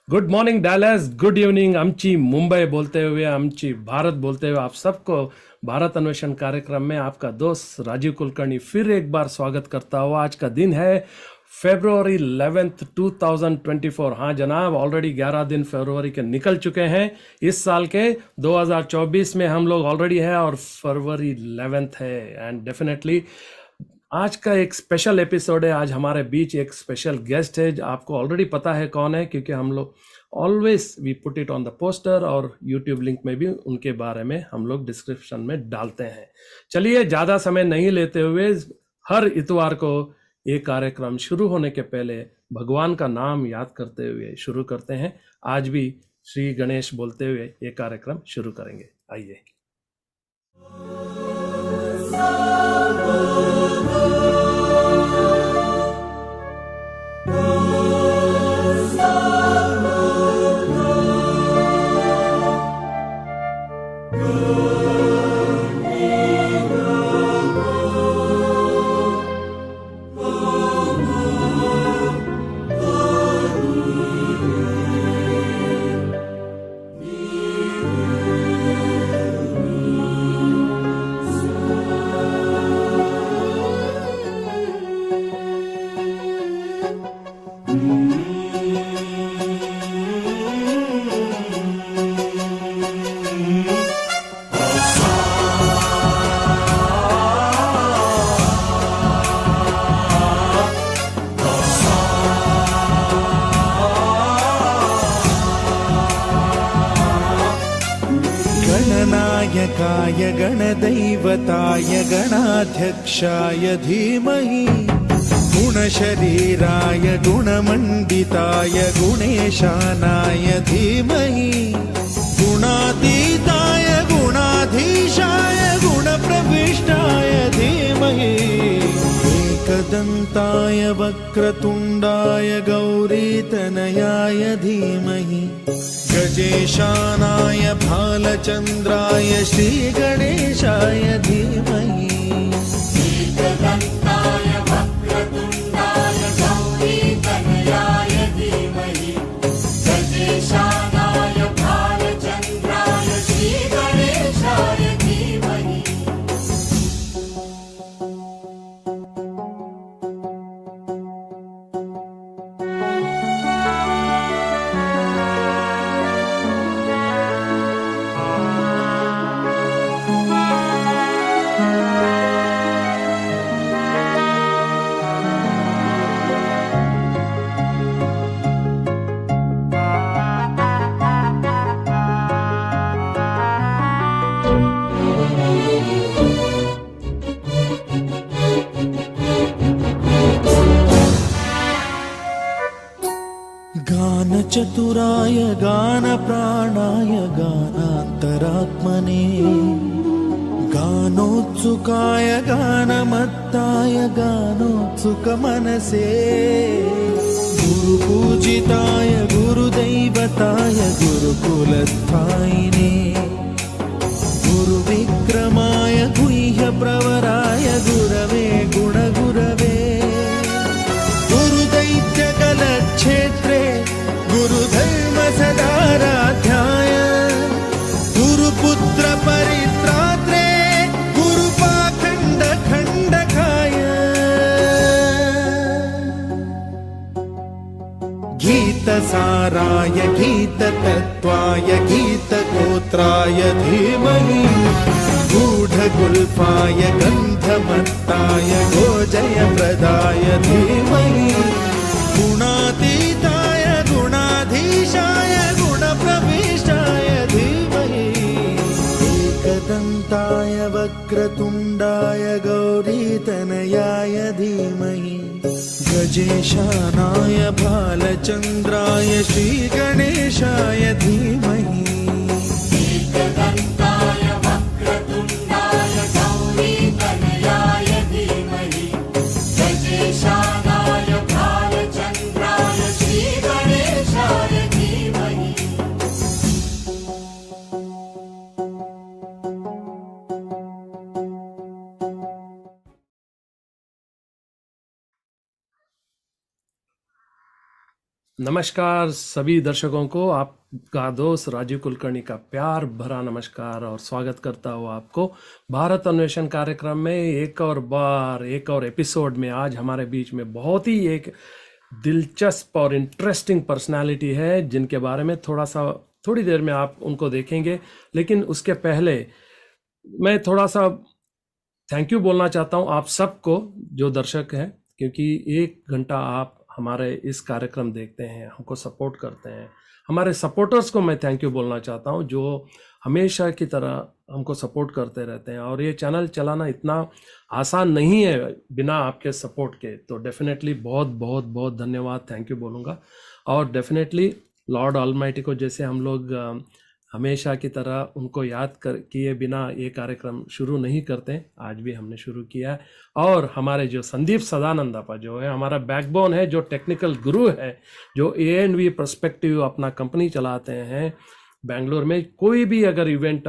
Good morning Dallas, good evening अमची मुंबई बोलते हुए, अमची भारत बोलते हुए आप सबको भारत अन्वेषण कार्यक्रम में आपका दोस्त राजीव कुलकर्णी फिर एक बार स्वागत करता हुआ। आज का दिन है फेब्रुवरी 11th 2024। हाँ जनाब, ऑलरेडी 11 दिन फरवरी के निकल चुके हैं। इस साल के 2024 में हम लोग ऑलरेडी हैं और फरवरी 11th है। एंड डेफिनेटली आज का एक स्पेशल एपिसोड है। आज हमारे बीच एक स्पेशल गेस्ट है, आपको ऑलरेडी पता है कौन है, क्योंकि हम लोग always we put it on the poster और यूट्यूब लिंक में भी उनके बारे में हम लोग डिस्क्रिप्शन में डालते हैं। चलिए ज़्यादा समय नहीं लेते हुए हर इतवार को ये कार्यक्रम शुरू होने के पहले भगवान का नाम याद करते हुए शुरू करते हैं। आज भी श्री गणेश बोलते हुए ये कार्यक्रम शुरू करेंगे। आइए। गणनायकाय गणदैवताय गणाध्यक्षाय धीमहि गुणशरीराय गुणमण्डिताय गुणेशानाय धीमहि गुणातीताय गुणाधीशाय गुणप्रविष्टाय धीमहि एकदन्ताय वक्रतुण्डाय गौरीतनयाय धीमहि गजेशानाय भालचन्द्राय श्रीगणेशाय धीमहि एकदन्ताय वक्रतुण्डाय गौरीतनयाय धीमहि गजेशानाय भालचन्द्राय श्रीगणेशाय धीमहि। गानचतुराय गानप्राणाय गानान्तरात्मने गानोत्सुकाय गानमत्ताय गानोत्सुकमनसे गुरुपूजिताय गुरुदैवताय गुरुकुलस्थायिने गुरुविक्रमाय गुह्यप्रवराय गुरवे गुणगुरवे गुरुदैत्यकलक्षेत्रे गुरुधर्म सदाराध्याय गुरुपुत्र परित्रात्रे गुरुपाखण्ड खण्डकाय गीतसाराय गीततत्त्वाय गीतगोत्राय धीमहि गूढगुल्फाय गन्धमत्ताय गोजयप्रदाय धीमहि गुणातीताय गुणाधीशाय गुणप्रविष्टाय धीमहि एकदन्ताय वक्रतुण्डाय गौरीतनयाय धीमहि गजेशानाय भालचन्द्राय श्रीगणेशाय धीमहि एकदन्ताय वक्रतुण्डाय गौरीतनयाय धीमहि गजेशानाय भालचन्द्राय श्रीगणेशाय धीमहि। नमस्कार सभी दर्शकों को, आपका दोस्त राजीव कुलकर्णी का प्यार भरा नमस्कार और स्वागत करता हूँ आपको भारत अन्वेषण कार्यक्रम में एक और एपिसोड में। आज हमारे बीच में बहुत ही एक दिलचस्प और इंटरेस्टिंग पर्सनालिटी है जिनके बारे में थोड़ी देर में आप उनको देखेंगे। लेकिन उसके पहले मैं थोड़ा सा थैंक यू बोलना चाहता हूँ आप सबको जो दर्शक हैं, क्योंकि 1 घंटा आप हमारे इस कार्यक्रम देखते हैं, हमको सपोर्ट करते हैं। हमारे सपोर्टर्स को मैं थैंक यू बोलना चाहता हूं जो हमेशा की तरह हमको सपोर्ट करते रहते हैं। और ये चैनल चलाना इतना आसान नहीं है बिना आपके सपोर्ट के, तो डेफिनेटली बहुत बहुत बहुत धन्यवाद, थैंक यू बोलूँगा। और डेफिनेटली लॉर्ड ऑलमाइटी को जैसे हम लोग हमेशा की तरह उनको याद किए बिना ये कार्यक्रम शुरू नहीं करते, आज भी हमने शुरू किया है। और हमारे जो संदीप सदानंदप्पा जो है हमारा बैकबोन है, जो टेक्निकल गुरु है, जो A&V पर्सपेक्टिव अपना कंपनी चलाते हैं बेंगलोर में। कोई भी अगर इवेंट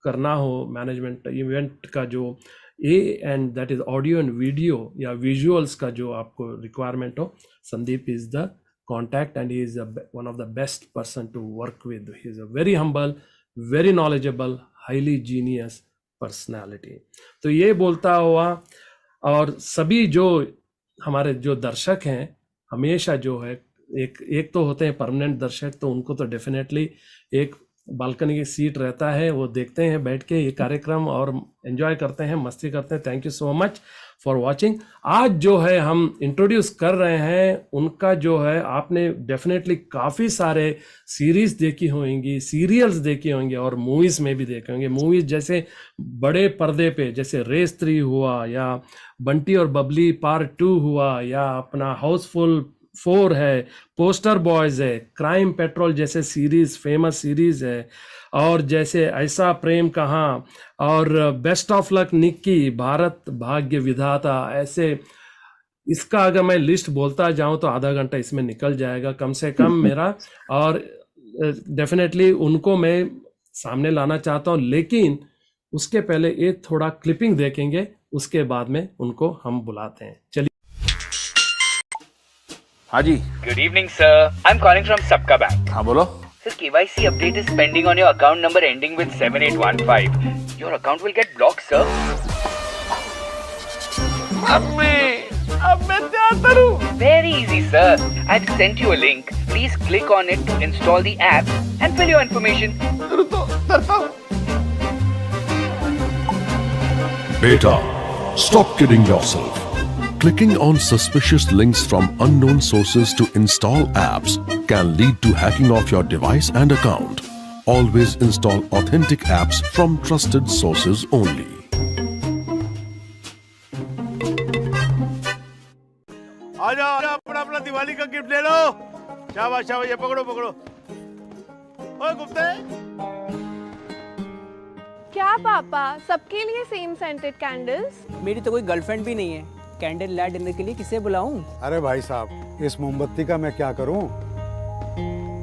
करना हो, मैनेजमेंट इवेंट का जो that is audio and video या विजुअल्स का जो आपको रिक्वायरमेंट हो, Sandeep is the contact and he is one of the best person to work with. He is a very humble, very knowledgeable, highly genius personality. तो ये बोलता हुआ, और सभी जो हमारे जो दर्शक हैं हमेशा जो है एक तो होते हैं परमानेंट दर्शक, तो उनको तो डेफिनेटली एक बालकनी की सीट रहता है, वो देखते हैं बैठ के ये कार्यक्रम और एंजॉय करते हैं, मस्ती करते हैं। Thank you so much for watching. आज जो है हम इंट्रोड्यूस कर रहे हैं उनका जो है, आपने डेफिनेटली काफ़ी सारे सीरीज देखी होंगी, सीरियल्स देखी होंगी और मूवीज़ में भी देखे होंगे। मूवीज़ जैसे बड़े पर्दे पे जैसे रेस 3 हुआ, या बंटी और बबली पार्ट 2 हुआ, या अपना हाउसफुल 4 है, पोस्टर बॉयज है, क्राइम पेट्रोल जैसे सीरीज फेमस सीरीज है, और जैसे ऐसा प्रेम कहाँ, और best of luck Nikki, Bharat भाग्य विधाता, ऐसे इसका अगर मैं लिस्ट बोलता जाऊं तो आधा घंटा इसमें निकल जाएगा कम से कम मेरा। और डेफिनेटली उनको मैं सामने लाना चाहता हूं, लेकिन उसके पहले एक थोड़ा क्लिपिंग देखेंगे, उसके बाद में उनको हम बुलाते हैं। चलिए। हाँ जी। Good evening, sir. I'm calling from Sabka Bank. हाँ बोलो। Sir, KYC update is pending on your account number ending with 7815. Your account will get blocked, sir. अब मैं क्या करूँ? Very easy, sir. I've sent you a link. Please click on it to install the app and fill your information. तो करता हूँ। Beta, stop kidding yourself. Clicking on suspicious links from unknown sources to install apps can lead to hacking of your device and account. Always install authentic apps from trusted sources only. आजा अपना दिवाली का gift ले लो। शाबाश शाबाश, ये पकड़ो। ओए गुप्ते। क्या पापा, सबके लिए सेम सेंटेड कैंडल्स? मेरी तो कोई गर्लफ्रेंड भी नहीं है, कैंडल लाइट डिनर के लिए किसे बुलाऊं? अरे भाई साहब, इस मोमबत्ती का मैं क्या करूं?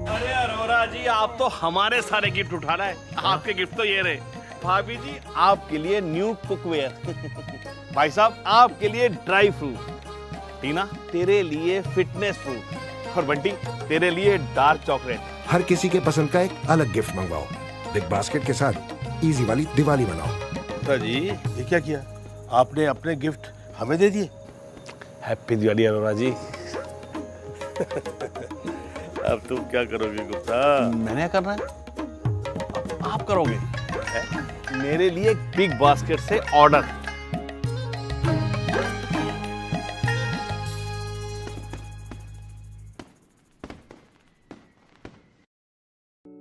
अरे अरोरा जी, आप तो हमारे सारे गिफ्ट उठाना है। आपके गिफ्ट तो ये रहे। भाभी जी आपके लिए न्यू कुकवेयर। भाई साहब आपके लिए ड्राई फ्रूट। टीना तेरे लिए फिटनेस फ्रूट। और बंटी तेरे लिए डार्क चॉकलेट। हर किसी के पसंद का एक अलग गिफ्ट मंगवाओ। बिग बास्केट के साथ इजी वाली दिवाली बनाओ। जी ये क्या किया आपने? अपने गिफ्ट हमें दे दिए। हैप्पी दिवाली अरोरा जी। अब तुम क्या करोगे गुप्ता? मैंने करना है, अब आप करोगे। मेरे लिए एक बिग बास्केट से ऑर्डर।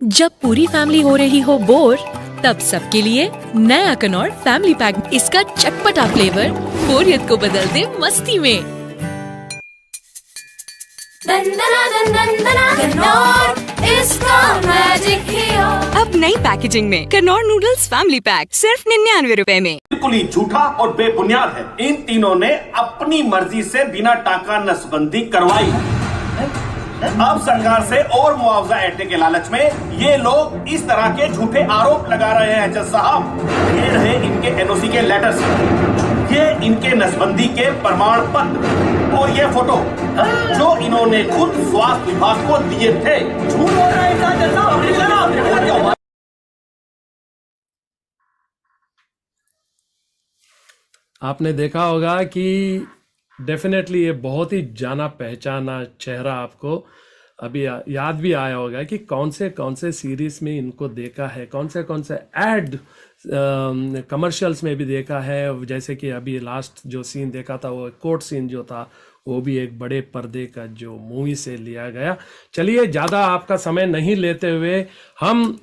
जब पूरी फैमिली हो रही हो बोर, तब सबके लिए नया कनौर फैमिली पैक। इसका चटपटा फ्लेवर बोरियत को बदल दे मस्ती में। अब नई पैकेजिंग में कनौर नूडल्स फैमिली पैक सिर्फ 99 रुपए में। बिल्कुल ही झूठा और बेबुनियाद है। इन तीनों ने अपनी मर्जी से बिना टाका नसबंदी करवाई। अब सरकार से और मुआवजा ऐंठने के लालच में ये लोग इस तरह के झूठे आरोप लगा रहे हैं। जज साहब, ये रहे इनके एनओसी के लेटर्स। ये इनके नसबंदी के प्रमाण पत्र और ये फोटो जो इन्होंने खुद स्वास्थ्य विभाग को दिए थे। झूठ बोल रहा है इंसान जैसा। आपने देखा होगा कि डेफिनेटली ये बहुत ही जाना पहचाना चेहरा आपको अभी याद भी आया होगा कि कौन से सीरीज में इनको देखा है, कौन से एड कमर्शियल्स में भी देखा है। जैसे कि अभी लास्ट जो सीन देखा था वो कोर्ट सीन जो था वो भी एक बड़े पर्दे का जो मूवी से लिया गया। चलिए ज़्यादा आपका समय नहीं लेते हुए हम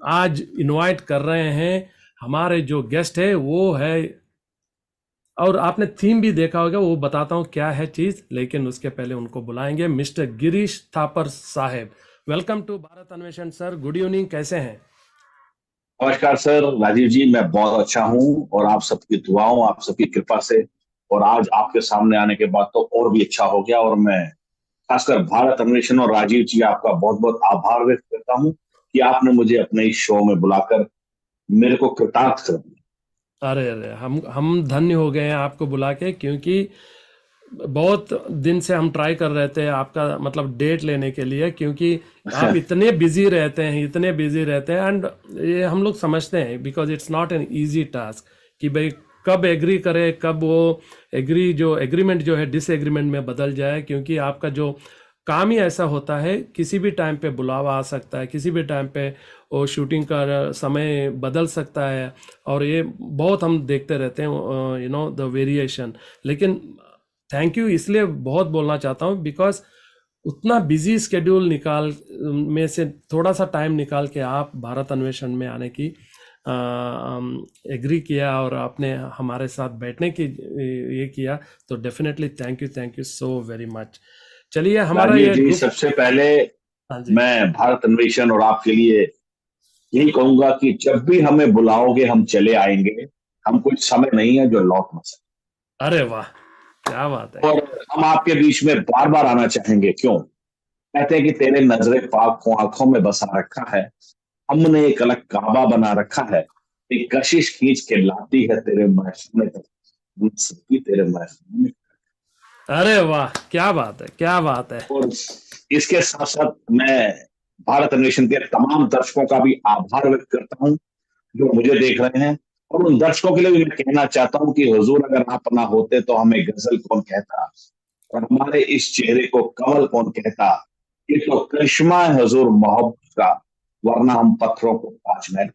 आज इनवाइट कर रहे हैं हमारे जो गेस्ट है वो है, और आपने थीम भी देखा होगा, वो बताता हूँ क्या है चीज़, लेकिन उसके पहले उनको बुलाएंगे mister Girish Thapar saheb. Welcome to Bharat Anveshan sir, good evening, कैसे हैं? नमस्कार सर राजीव जी, मैं बहुत अच्छा हूँ और आप सबकी दुआओं, आप सबकी कृपा से और आज आपके सामने आने के बाद तो और भी अच्छा हो गया। और मैं खासकर भारत अन्वेषण और राजीव जी आपका बहुत बहुत आभार व्यक्त करता हूँ कि आपने मुझे अपने इस शो में बुलाकर मेरे को कृतार्थ कर दिया। अरे हम धन्य हो गए हैं आपको बुला के, क्योंकि बहुत दिन से हम ट्राई कर रहे थे आपका मतलब डेट लेने के लिए, क्योंकि आप इतने बिजी रहते हैं एंड ये हम लोग समझते हैं because it's not an easy task कि भाई कब एग्री करे, कब वो एग्रीमेंट जो है डिसएग्रीमेंट में बदल जाए, क्योंकि आपका जो काम ही ऐसा होता है किसी भी टाइम पे बुलावा आ सकता है, किसी भी टाइम पे वो शूटिंग का समय बदल सकता है, और ये बहुत हम देखते रहते हैं यू नो द वेरिएशन। लेकिन थैंक यू इसलिए बहुत बोलना चाहता हूँ बिकॉज उतना बिजी स्केड्यूल निकाल में से थोड़ा सा टाइम निकाल के आप भारत अन्वेषण में आने की एग्री किया और आपने हमारे साथ बैठने की ये किया, तो definitely thank you so very much. चलिए हमारा ये सबसे पहले मैं भारत अन्वेषण और आपके लिए यही कहूंगा कि जब भी हमें बुलाओगे हम चले आएंगे, हम कोई समय नहीं है जो लौट न सके। अरे वाह, क्या बात है। और हम आपके बीच में बार बार आना चाहेंगे। क्यों? कहते हैं कि तेरे नजरे पाक को आंखों में बसा रखा है, हमने एक अलग काबा बना रखा है, एक कशिश खींच के लाती है तेरे महसूमे तक, तेरे महसूमे। अरे वाह, क्या बात है। और इसके साथ साथ मैं भारत अन्वेषण के तमाम दर्शकों का भी आभार व्यक्त करता हूं जो मुझे देख रहे हैं, और उन दर्शकों के लिए भी मैं कहना चाहता हूं कि हुजूर अगर आप ना होते तो हमें गजल कौन कहता, और हमारे इस चेहरे को कमल कौन कहता। ये तो करिश्मा है हुजूर मोहब्बत का, वरना हम पत्थरों को ताजमहल।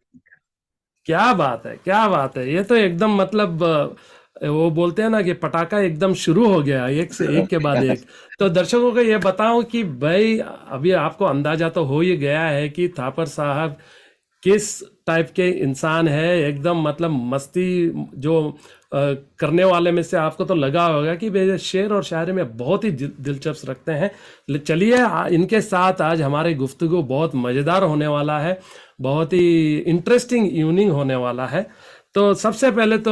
क्या बात है। ये तो एकदम मतलब वो बोलते हैं ना कि पटाखा एकदम शुरू हो गया, एक से एक के बाद एक। तो दर्शकों को ये बताऊं कि भाई अभी आपको अंदाजा तो हो ही गया है कि थापर साहब किस टाइप के इंसान है, एकदम मतलब मस्ती जो करने वाले में से आपको तो लगा होगा कि वे शेर और शायरी में बहुत ही दिलचस्प रखते हैं। चलिए इनके साथ आज हमारी गुफ्तगू बहुत मज़ेदार होने वाला है, बहुत ही इंटरेस्टिंग इवनिंग होने वाला है। तो सबसे पहले तो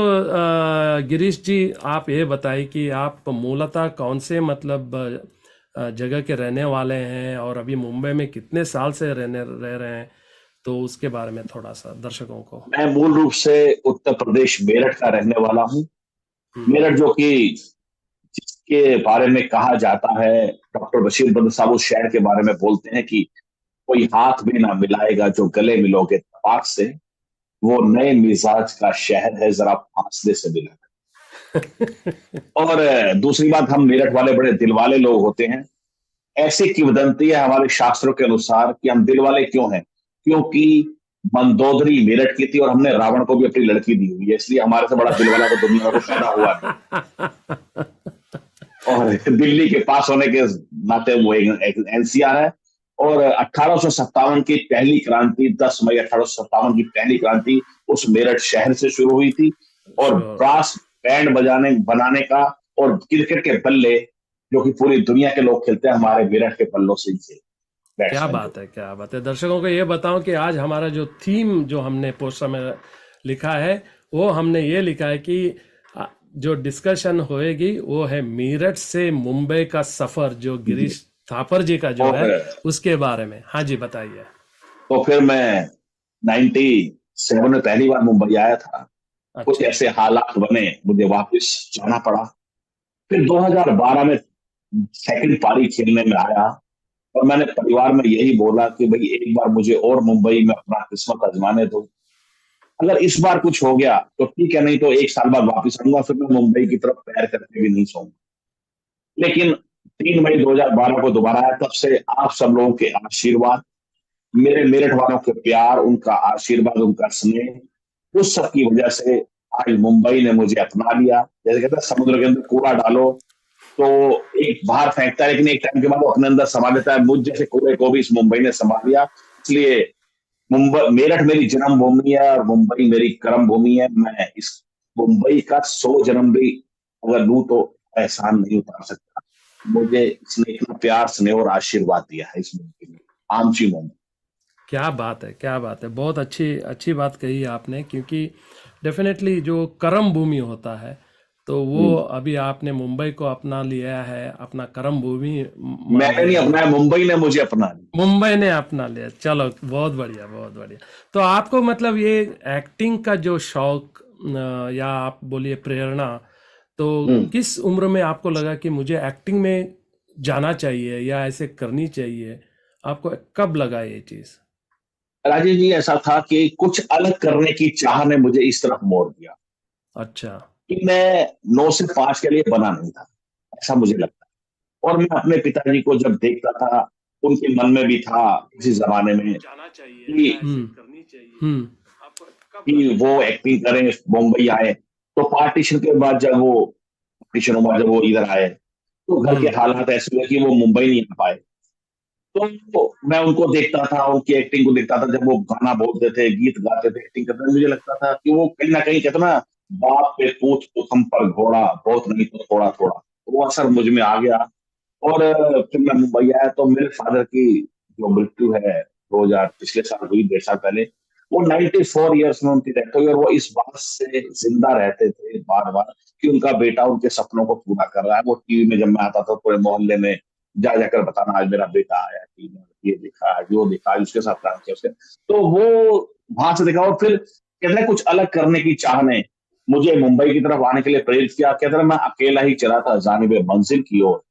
गिरीश जी आप ये बताइए कि आप मूलतः कौन से मतलब जगह के रहने वाले हैं और अभी मुंबई में कितने साल से रह रहे हैं, तो उसके बारे में थोड़ा सा दर्शकों को। मैं मूल रूप से उत्तर प्रदेश मेरठ का रहने वाला हूँ। मेरठ जो कि जिसके बारे में कहा जाता है, डॉक्टर बशीर बद्र साहब उस शहर के बारे में बोलते हैं कि कोई हाथ भी ना मिलाएगा जो गले मिलोगे तपाक से, वो नए मिजाज का शहर है जरा फासले से मिला। और दूसरी बात, हम मेरठ वाले बड़े दिलवाले लोग होते हैं। ऐसी किंवदंती है हमारे शास्त्रों के अनुसार कि हम दिलवाले क्यों हैं, क्योंकि मंदोदरी मेरठ की थी और हमने रावण को भी अपनी लड़की दी हुई है, इसलिए हमारे से बड़ा दिलवाला तो दुनिया को पैदा हुआ नहीं। और दिल्ली के पास होने के नाते वो एक एनसीआर है। और 1857 की पहली क्रांति, 10 मई 1857 की पहली क्रांति उस मेरठ शहर से शुरू हुई थी। और ब्रास बैंड बनाने का और क्रिकेट के बल्ले जो कि पूरी दुनिया के लोग खेलते हैं, हमारे मेरठ के बल्लों से ही। क्या बात है। दर्शकों को ये बताऊं कि आज हमारा जो थीम जो हमने पोस्टर में लिखा है, वो हमने ये लिखा है कि जो डिस्कशन होएगी वो है मेरठ से मुंबई का सफर, जो गिरीश थापर जी का जो है उसके बारे में। हाँ जी बताइए। तो फिर मैं 97 में पहली बार मुंबई आया था। कुछ ऐसे हालात बने, मुझे वापस जाना पड़ा। फिर 2012 में सेकंड पारी खेलने में आया और मैंने परिवार में यही बोला कि भाई एक बार मुझे और मुंबई में अपना किस्मत आजमाने दो, अगर इस बार कुछ हो गया तो ठीक है, नहीं तो 1 साल बाद वापस आऊंगा, फिर मैं मुंबई की तरफ पैर करके भी नहीं सोऊंगा। लेकिन 3 मई 2012 को दोबारा आया, तब से आप सब लोगों के आशीर्वाद, मेरे मेरठ वालों के प्यार, उनका आशीर्वाद, उनका स्नेह, उस सब की वजह से आज मुंबई ने मुझे अपना लिया। जैसे कहते हैं समुद्र के अंदर कूड़ा डालो तो एक बाहर फेंकता है, लेकिन एक टाइम के बाद वो अपने अंदर समा लेता है। मुझ जैसे कूड़े को भी इस मुंबई ने संभाल लिया। इसलिए मुंबई, मेरठ मेरी जन्मभूमि है और मुंबई मेरी कर्म भूमि है। मैं इस मुंबई का 100 जन्म भी अगर लूं तो एहसान नहीं उतार सकता। मुझे इसने इतना प्यार, स्नेह और आशीर्वाद दिया है इस मुंबई में, आमची मुंबई। क्या बात है, क्या बात है, बहुत अच्छी बात कही आपने, क्योंकि डेफिनेटली जो कर्म भूमि होता है तो वो अभी आपने मुंबई को अपना लिया है, अपना कर्म भूमि। मैंने नहीं अपनाया, मुंबई ने मुझे अपना लिया। मुंबई ने अपना लिया, चलो बहुत बढ़िया, बहुत बढ़िया। तो आपको मतलब ये एक्टिंग का जो शौक या आप बोलिए प्रेरणा, तो किस उम्र में आपको लगा कि मुझे एक्टिंग में जाना चाहिए या ऐसे करनी चाहिए? आपको कब लगा ये चीज? राजेश जी, ऐसा था कि कुछ अलग करने की चाह ने मुझे इस तरफ मोड़ दिया। अच्छा। कि मैं 9 से 5 के लिए बना नहीं था, ऐसा मुझे लगता है। और मैं अपने पिताजी को जब देखता था, उनके मन में भी था किसी जमाने में कि वो एक्टिंग करें, मुंबई आए। तो पार्टीशन के बाद जब वो इधर आए तो घर के हालात ऐसे हुए कि वो मुंबई नहीं आ पाए। तो मैं उनको देखता था, उनकी एक्टिंग को देखता था, जब वो गाना बोलते थे, गीत गाते थे, एक्टिंग करते थे, मुझे लगता था कि वो कहीं ना कहीं, कहते ना, बाप पे पूछ हम पर घोड़ा, बहुत नहीं तो थोड़ा थोड़ा, वो असर मुझ में आ गया। और फिर मैं मुंबई आया तो मेरे फादर की जो मृत्यु है 2000 पिछले साल हुई, 1.5 साल पहले, वो 94 ईयर्स में उनकी डेथ हुई। और वो इस बात से जिंदा रहते थे बार बार कि उनका बेटा उनके सपनों को पूरा कर रहा है। वो टीवी में जब मैं आता था पूरे मोहल्ले में जा जाकर बताना, आज मेरा बेटा आया, ये दिखा, जो दिखा, उसके साथ काम किया उसके। तो वो वहां से देखा। और फिर कहते हैं कुछ अलग करने की चाह ने मुझे मुंबई की तरफ आने के लिए प्रेरित किया। कहते हैं मैं अकेला ही चला था जानिबे मंजिल की ओर,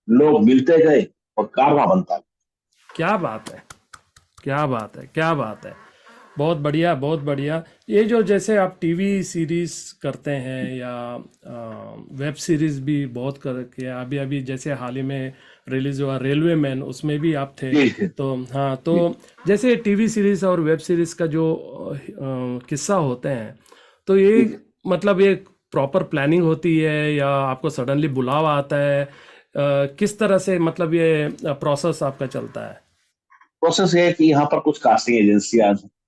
लोग मिलते गए और कारवां बनता गया। क्या बात है, क्या बात है, क्या बात है, बहुत बढ़िया, बहुत बढ़िया। ये जो जैसे आप टीवी सीरीज करते हैं या वेब सीरीज भी बहुत करके, अभी अभी जैसे हाल ही में रिलीज हुआ रेलवे मैन, उसमें भी आप थे। तो हाँ, तो जैसे टीवी सीरीज और वेब सीरीज का जो किस्सा होते हैं, तो ये मतलब ये प्रॉपर प्लानिंग होती है या आपको सडनली बुलावा आता है? किस तरह से मतलब ये प्रोसेस आपका चलता है? प्रोसेस ये है कि यहाँ पर कुछ कास्टिंग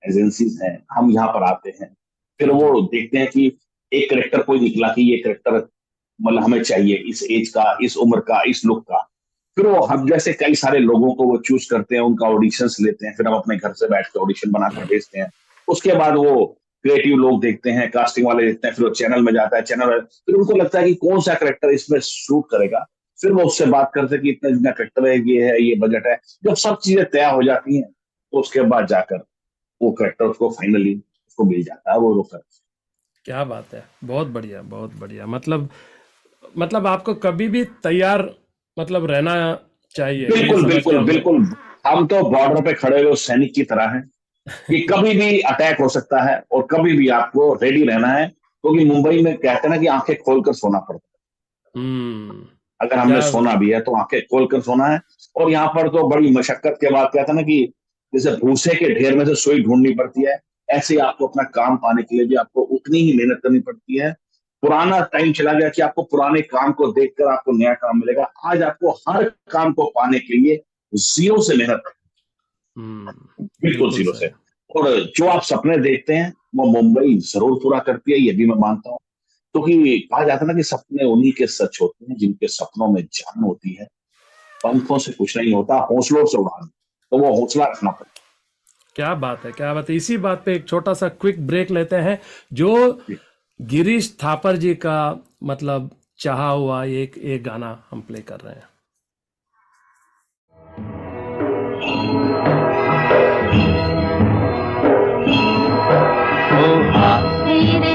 एजेंसीज हैं, हम यहाँ पर आते हैं, फिर वो देखते हैं कि एक करेक्टर कोई निकला कि ये करेक्टर मतलब हमें चाहिए, इस एज का, इस उम्र का, इस लुक का। फिर वो हम जैसे कई सारे लोगों को वो चूज करते हैं, उनका ऑडिशंस लेते हैं, फिर हम अपने घर से बैठ के ऑडिशन बनाकर भेजते हैं। उसके बाद वो क्रिएटिव लोग देखते हैं, कास्टिंग वाले देखते हैं, फिर वो चैनल में जाता है, फिर उनको लगता है कि कौन सा करेक्टर इसमें सूट करेगा। फिर वो उससे बात करते हैं कि इतना इतना करेक्टर है, ये बजट है। जब सब चीजें तय हो जाती हैं तो उसके बाद जाकर वो करेक्टर उसको फाइनली उसको मिल जाता है, वो लोग। क्या बात है, बहुत बढ़िया, बहुत बढ़िया। मतलब आपको कभी भी तैयार मतलब रहना चाहिए। बिल्कुल बिल्कुल बिल्कुल। हम तो बॉर्डर पे खड़े हुए सैनिक की तरह हैं कि कभी भी अटैक हो सकता है और कभी भी आपको रेडी रहना है, क्योंकि मुंबई में कहते हैं ना कि आंखें खोलकर सोना पड़ता है। अगर हमने सोना भी है तो आंखें खोलकर सोना है। और यहाँ पर तो बड़ी मशक्कत के बाद कहते हैं ना कि जैसे भूसे के ढेर में से सुई ढूंढनी पड़ती है, ऐसे ही आपको अपना काम पाने के लिए भी आपको उतनी ही मेहनत करनी पड़ती है। पुराना टाइम चला गया कि आपको पुराने काम को देखकर आपको नया काम मिलेगा। आज आपको हर काम को पाने के लिए जीरो से मेहनत, बिल्कुल जीरो से। और जो आप सपने देखते हैं वो मुंबई जरूर पूरा करती है, ये भी मैं मानता हूँ। क्योंकि कहा जाता है ना कि सपने उन्हीं के सच होते हैं जिनके सपनों में जान होती है। पंखों से कुछ नहीं होता, हौसलों से उड़ान, तो वो हौसला रखना पड़ता है। क्या बात है, क्या बात है। इसी बात पे एक छोटा सा क्विक ब्रेक लेते हैं। जो गिरीश थापर जी का मतलब चाहा हुआ एक गाना हम प्ले कर रहे हैं। तेरे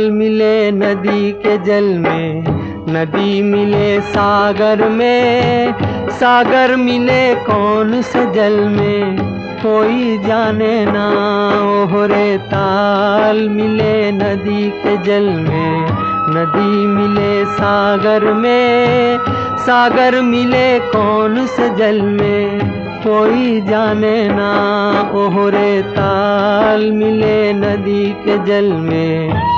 ताल मिले नदी के जल में, नदी मिले सागर में, सागर मिले कौन से जल में, कोई जाने ना। ओहरे ताल मिले नदी के जल में, नदी मिले सागर में, सागर मिले कौन से जल में, कोई जाने ना। ओहरे ताल मिले नदी के जल में।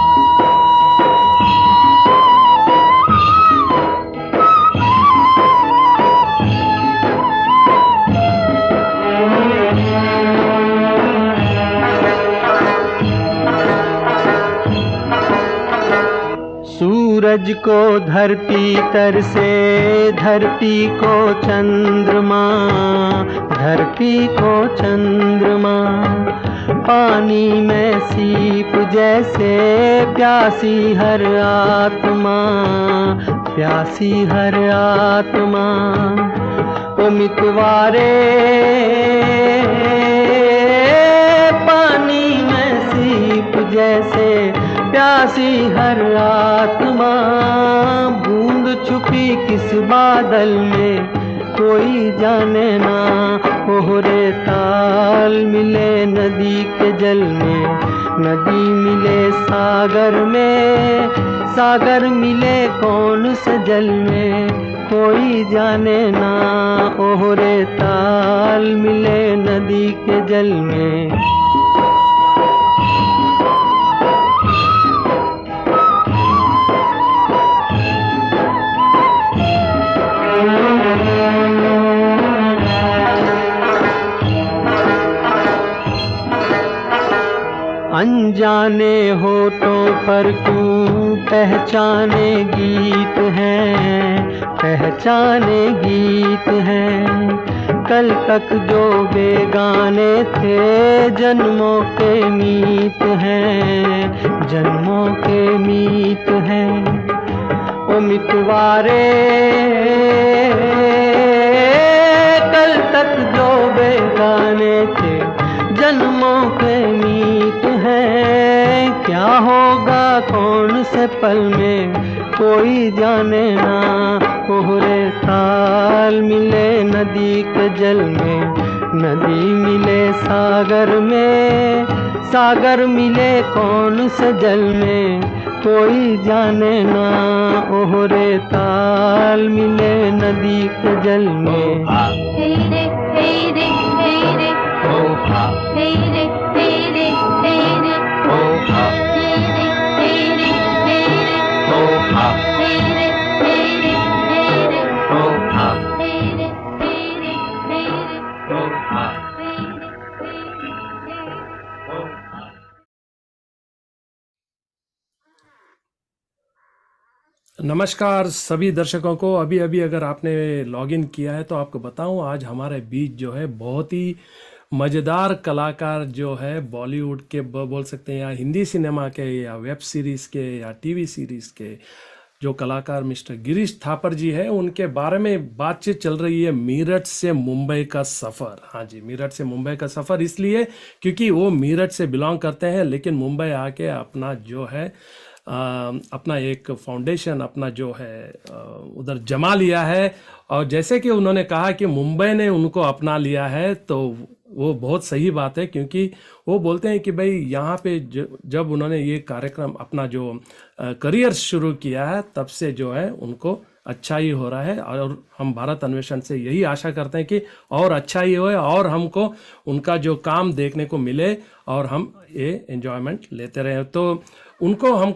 सूरज को धरती तर से, धरती को चंद्रमा, धरती को चंद्रमा, पानी में सीप जैसे प्यासी हर आत्मा, प्यासी हर आत्मा। ओ मितवारे पानी में सीप जैसे प्यासी हर आत्मा, बूंद छुपी किस बादल में, कोई जाने ना। ओहरे ताल मिले नदी के जल में, नदी मिले सागर में, सागर मिले कौन से जल में, कोई जाने ना। ओहरे ताल मिले नदी के जल में। अनजाने होठों पर क्यों पहचाने गीत हैं, पहचाने गीत हैं। कल तक जो बेगाने थे जन्मों के मीत हैं, जन्मों के मीत हैं। ओ मितवारे कल तक जो बेगाने थे जन्मों के मीत हैं। क्या होगा कौन से पल में, कोई जाने ना। ओहरे ताल मिले नदी के जल में, नदी मिले सागर में, सागर मिले कौन से जल में, कोई जाने ना। ओहरे ताल मिले नदी के जल में। तेरे तेरे तेरे तेरे तेरे तेरे नमस्कार सभी दर्शकों को। अभी अभी अगर आपने लॉगिन किया है तो आपको बताऊं, आज हमारे बीच जो है बहुत ही मज़ेदार कलाकार जो है बॉलीवुड के बोल सकते हैं, या हिंदी सिनेमा के, या वेब सीरीज़ के, या टीवी सीरीज़ के जो कलाकार मिस्टर गिरीश थापर जी है, उनके बारे में बातचीत चल रही है। मेरठ से मुंबई का सफ़र। हाँ जी, मेरठ से मुंबई का सफ़र इसलिए क्योंकि वो मेरठ से बिलोंग करते हैं, लेकिन मुंबई आके अपना जो है अपना एक फाउंडेशन अपना जो है उधर जमा लिया है। और जैसे कि उन्होंने कहा कि मुंबई ने उनको अपना लिया है, तो वो बहुत सही बात है, क्योंकि वो बोलते हैं कि भाई यहाँ पे जब उन्होंने ये कार्यक्रम अपना जो करियर शुरू किया है, तब से जो है उनको अच्छा ही हो रहा है। और हम भारत अन्वेषण से यही आशा करते हैं कि और अच्छा ही होए, और हमको उनका जो काम देखने को मिले, और हम ये एंजॉयमेंट लेते रहें। तो उनको हम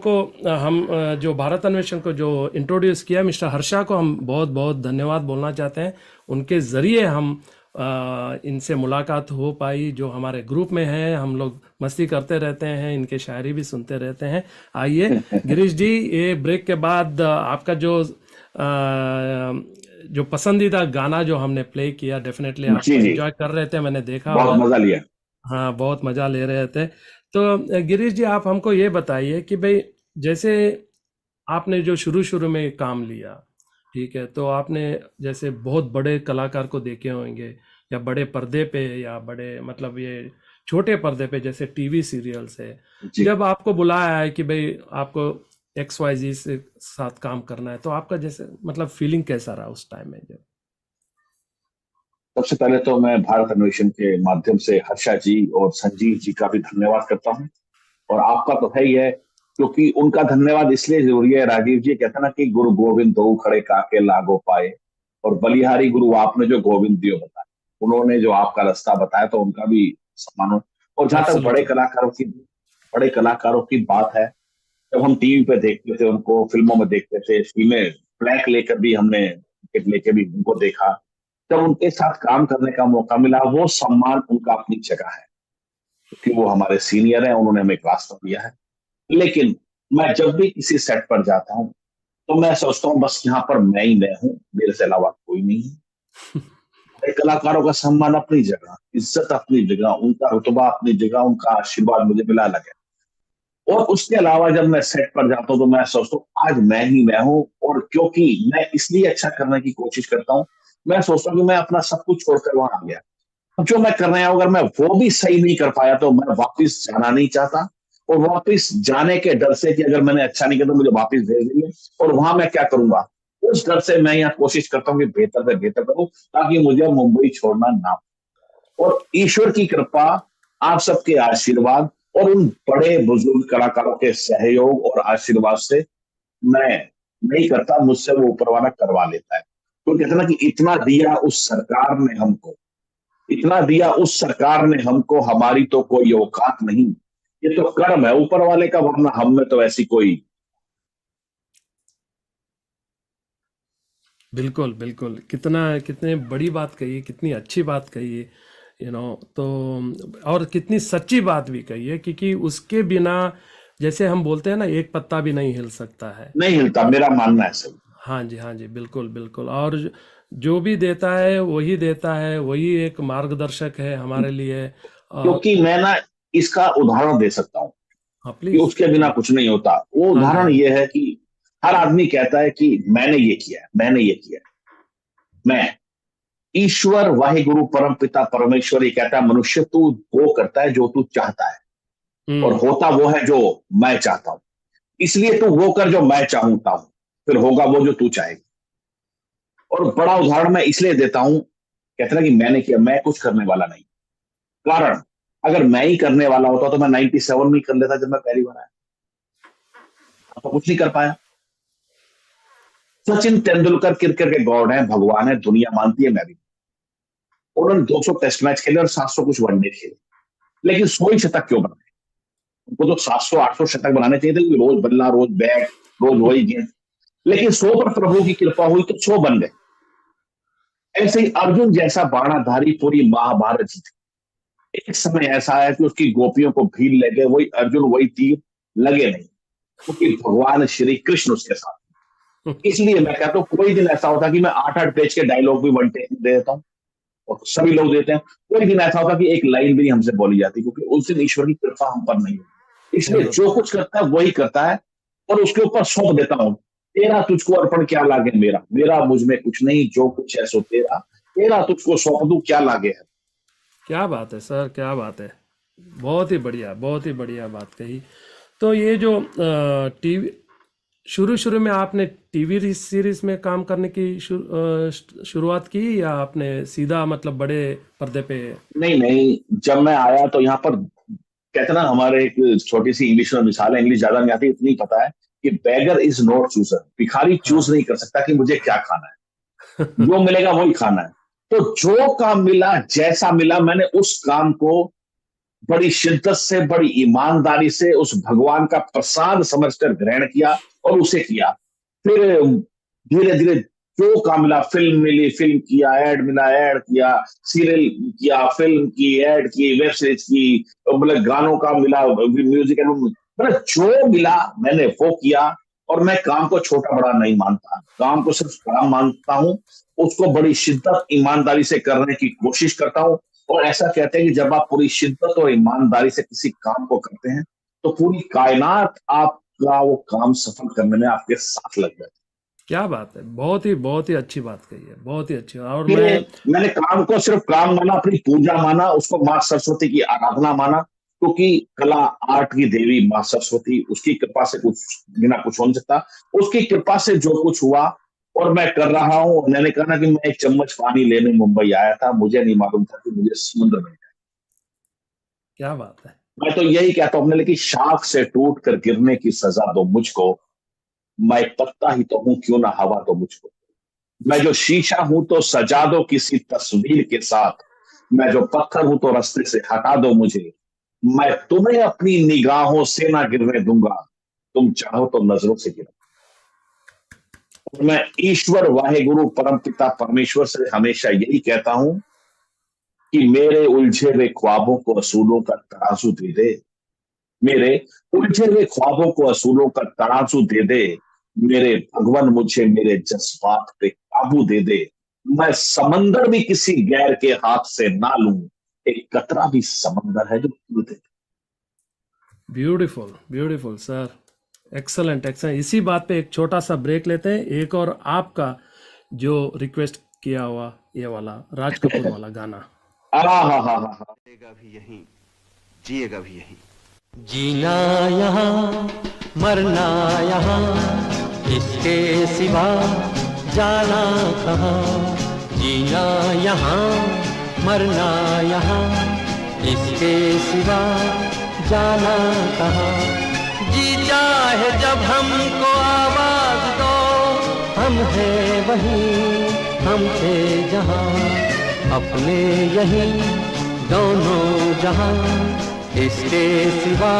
जो भारत अन्वेषण को जो इंट्रोड्यूस किया, मिस्टर हर्षा को हम बहुत बहुत धन्यवाद बोलना चाहते हैं। उनके ज़रिए हम इनसे मुलाकात हो पाई, जो हमारे ग्रुप में हैं। हम लोग मस्ती करते रहते हैं, इनके शायरी भी सुनते रहते हैं। आइए गिरीश जी, ये ब्रेक के बाद आपका जो पसंदीदा गाना जो हमने प्ले किया, डेफिनेटली आप एंजॉय कर रहे थे, मैंने देखा। बहुत मजा लिया। हाँ, बहुत मज़ा ले रहे थे। तो गिरीश जी, आप हमको ये बताइए कि भाई जैसे आपने जो शुरू में काम लिया, ठीक है, तो आपने जैसे बहुत बड़े कलाकार को देखे होंगे, या बड़े पर्दे पे, या बड़े मतलब ये छोटे पर्दे पे जैसे टीवी सीरियल्स है, जी। जब आपको बुलाया है कि भाई आपको XYZ से साथ काम करना है, तो आपका जैसे मतलब फीलिंग कैसा रहा उस टाइम में जब? सबसे पहले तो मैं भारत अन्वेषण के माध्यम से हर्षा जी और संजीव जी का भी धन्यवाद करता हूँ, और आपका तो है ही है, क्योंकि उनका धन्यवाद इसलिए जरूरी है। राजीव जी कहते हैं ना कि गुरु गोविंद दो खड़े काके लागो पाए, और बलिहारी गुरु आपने जो गोविंद दियो बताया, उन्होंने जो आपका रास्ता बताया, तो उनका भी सम्मान हो। और जहां तक बड़े कलाकारों की बात है, जब हम टीवी पे देखते थे उनको, फिल्मों में देखते थे, फिल्में ब्लैक लेकर भी हमने टिकट लेकर भी उनको देखा, जब उनके साथ काम करने का मौका मिला, वो सम्मान उनका अपनी जगह है, क्योंकि वो हमारे सीनियर हैं, उन्होंने हमें रास्ता दिया है। लेकिन मैं जब भी किसी सेट पर जाता हूँ, तो मैं सोचता हूँ बस यहाँ पर मैं ही मैं हूँ, मेरे से अलावा कोई नहीं है। बड़े कलाकारों का सम्मान अपनी जगह, इज्जत अपनी जगह, उनका रुतबा अपनी जगह, उनका आशीर्वाद मुझे मिला अलग है। और उसके अलावा जब मैं सेट पर जाता हूँ, तो मैं सोचता हूँ आज मैं ही मैं हूँ, और क्योंकि मैं इसलिए अच्छा करने की कोशिश करता हूँ, मैं सोचता हूँ कि मैं अपना सब कुछ छोड़कर वहां आ गया, जो मैं कर रहा हूं, अगर मैं वो भी सही नहीं कर पाया, तो मैं वापस जाना नहीं चाहता, और वापस जाने के डर से कि अगर मैंने अच्छा नहीं किया तो मुझे वापस भेज देंगे, और वहां मैं क्या करूंगा, उस डर से मैं यहाँ कोशिश करता हूँ कि बेहतर से बेहतर करूं, ताकि मुझे मुंबई छोड़ना ना पड़े। और ईश्वर की कृपा, आप सबके आशीर्वाद और उन बड़े बुजुर्ग कलाकारों के सहयोग और आशीर्वाद से मैं नहीं करता, मुझसे वो ऊपर वाला करवा लेता है। तो कहते ना कि इतना दिया उस सरकार ने हमको, इतना दिया उस सरकार ने हमको, हमारी तो कोई औकात नहीं, ये तो कर्म है ऊपर वाले का, वरना हम में तो ऐसी कोई। बिल्कुल बिल्कुल, कितने बड़ी बात कही है, कितनी अच्छी बात कही है, तो और कितनी सच्ची बात भी कही है, क्योंकि उसके बिना जैसे हम बोलते हैं ना, एक पत्ता भी नहीं हिल सकता है। नहीं हिलता, मेरा मानना है सही। हाँ जी, हाँ जी, बिल्कुल बिल्कुल। और जो भी देता है वही देता है, वही एक मार्गदर्शक है हमारे लिए। क्योंकि मैं ना इसका उदाहरण दे सकता हूँ हाँ कि प्लीज। उसके बिना कुछ नहीं होता। वो हाँ जी, हाँ उदाहरण जी। ये है कि हर आदमी कहता है कि मैंने ये किया है, मैंने ये किया है। मैं, ईश्वर वाहिगुरु परम पिता परमेश्वर ये कहता है, मनुष्य तू वो करता है जो तू चाहता है, और होता वो है जो मैं चाहता हूं, इसलिए तू वो कर जो मैं चाहता हूं, फिर होगा वो जो तू चाहेगा। और बड़ा उदाहरण मैं इसलिए देता हूं, कहते ना कि मैंने किया, मैं कुछ करने वाला नहीं। कारण, अगर मैं ही करने वाला होता तो मैं 97 में ही कर लेता, जब मैं पहली बार आया, तो कुछ नहीं कर पाया। सचिन तेंदुलकर क्रिकेट के गॉड हैं, भगवान है, दुनिया मानती है, मैं भी। उन्होंने 200 टेस्ट मैच खेले और 700 कुछ वनडे खेले, लेकिन 100 ही शतक क्यों बनाए? उनको तो 700-800 शतक बनाने चाहिए थे, रोज बल्ला, रोज बैट, रोज वही गेंद। लेकिन 100 पर प्रभु की कृपा हुई तो 100 बन गए। ऐसे ही अर्जुन जैसा बाणाधारी पूरी महाभारत जीते। एक समय ऐसा आया कि उसकी गोपियों को भीड़ ले गए, वही अर्जुन वही तीर लगे नहीं, क्योंकि भगवान श्री कृष्ण उसके साथ। इसलिए मैं कहता हूँ कोई दिन ऐसा होता कि मैं 8-8 पेज के डायलॉग भी वन टेक में दे देता हूँ, और सभी लोग देते हैं। कोई दिन ऐसा होता कि एक लाइन भी हमसे बोली जाती, क्योंकि उस दिन ईश्वर की कृपा हम पर नहीं होती। इसलिए जो कुछ करता है वही करता है, और उसके ऊपर सौंप देता हूँ, तेरा तुझको अर्पण क्या लागे मेरा, मेरा मुझ में कुछ नहीं, जो कुछ है सो तेरा, तेरा तुझको सौंप दूं क्या लागे है। क्या बात है सर, क्या बात है, बहुत ही बढ़िया, बहुत ही बढ़िया बात कही। तो ये जो टीवी, शुरू में आपने टीवी सीरीज में काम करने की शुरुआत की, या आपने सीधा मतलब बड़े पर्दे पे? नहीं, जब मैं आया तो यहाँ पर कहते ना, हमारे एक छोटी सी इंग्लिश में मिसाल है, इंग्लिश ज्यादा नहीं आती, इतनी पता है कि बेगर इज नॉट चूजर, भिखारी चूज नहीं कर सकता कि मुझे क्या खाना है, जो मिलेगा वही खाना है। तो जो काम मिला, जैसा मिला, मैंने उस काम को बड़ी शिद्दत से, बड़ी ईमानदारी से, उस भगवान का प्रसाद समझकर ग्रहण किया और उसे किया। फिर धीरे धीरे जो काम मिला, फिल्म मिली, फिल्म किया, ऐड मिला, ऐड किया, सीरियल किया, फिल्म की, ऐड की, वेब सीरीज की, मतलब गानों का मिला, म्यूजिक एल्बम, मतलब जो मिला मैंने वो किया। और मैं काम को छोटा बड़ा नहीं मानता, काम को सिर्फ काम मानता हूँ, उसको बड़ी शिद्दत ईमानदारी से करने की कोशिश करता हूँ। और ऐसा कहते हैं कि जब आप पूरी शिद्दत और ईमानदारी से किसी काम को करते हैं, तो पूरी कायनात आपका वो काम सफल करने में आपके साथ लग जाती है। क्या बात है, बहुत ही अच्छी बात कही है, बहुत ही अच्छी। और कि मैं मैंने काम को सिर्फ काम माना, अपनी पूजा माना, उसको माँ सरस्वती की आराधना माना, क्योंकि कला आर्ट की देवी माँ सरस्वती, उसकी कृपा से कुछ बिना कुछ हो नहीं सकता। उसकी कृपा से जो कुछ हुआ और मैं कर रहा हूँ। मैंने कहा ना कि मैं एक चम्मच पानी लेने मुंबई आया था, मुझे नहीं मालूम था कि मुझे समुद्र मिल जाए। क्या बात है। मैं तो यही कहता हूँ अपने लिए कि शाख से टूट कर गिरने की सजा दो मुझको, मैं एक पत्ता ही तो हूं, क्यों ना हवा दो मुझको। मैं जो शीशा हूं तो सजा दो किसी तस्वीर के साथ, मैं जो पत्थर हूं तो रास्ते से हटा दो मुझे। मैं तुम्हें अपनी निगाहों से ना गिरने दूंगा, तुम चाहो तो नजरों से गिरो। और मैं ईश्वर वाहेगुरु परमपिता परमेश्वर से हमेशा यही कहता हूं कि मेरे उलझे हुए ख्वाबों को असूलों का तराजू दे दे, मेरे उलझे हुए ख्वाबों को असूलों का तराजू दे दे, मेरे भगवान मुझे मेरे जज्बात पे काबू दे दे। मैं समंदर भी किसी गैर के हाथ से ना लूं, एक कतरा भी समंदर है जो तू दे। Beautiful beautiful sir, excellent excellent. इसी बात पे एक छोटा सा ब्रेक लेते हैं। एक और आपका जो रिक्वेस्ट किया हुआ ये वाला राज कपूर वाला गाना। जिएगा भी यहीं, जिएगा भी यहीं। जीना यहाँ मरना यहाँ, इसके सिवा जाना कहाँ। जीना यहाँ मरना यहाँ, इसके सिवा जाना कहाँ। जी चाहे जब हमको आवाज दो, हम हैं वहीं, हम थे जहाँ, अपने यहीं दोनों जहाँ, इसके सिवा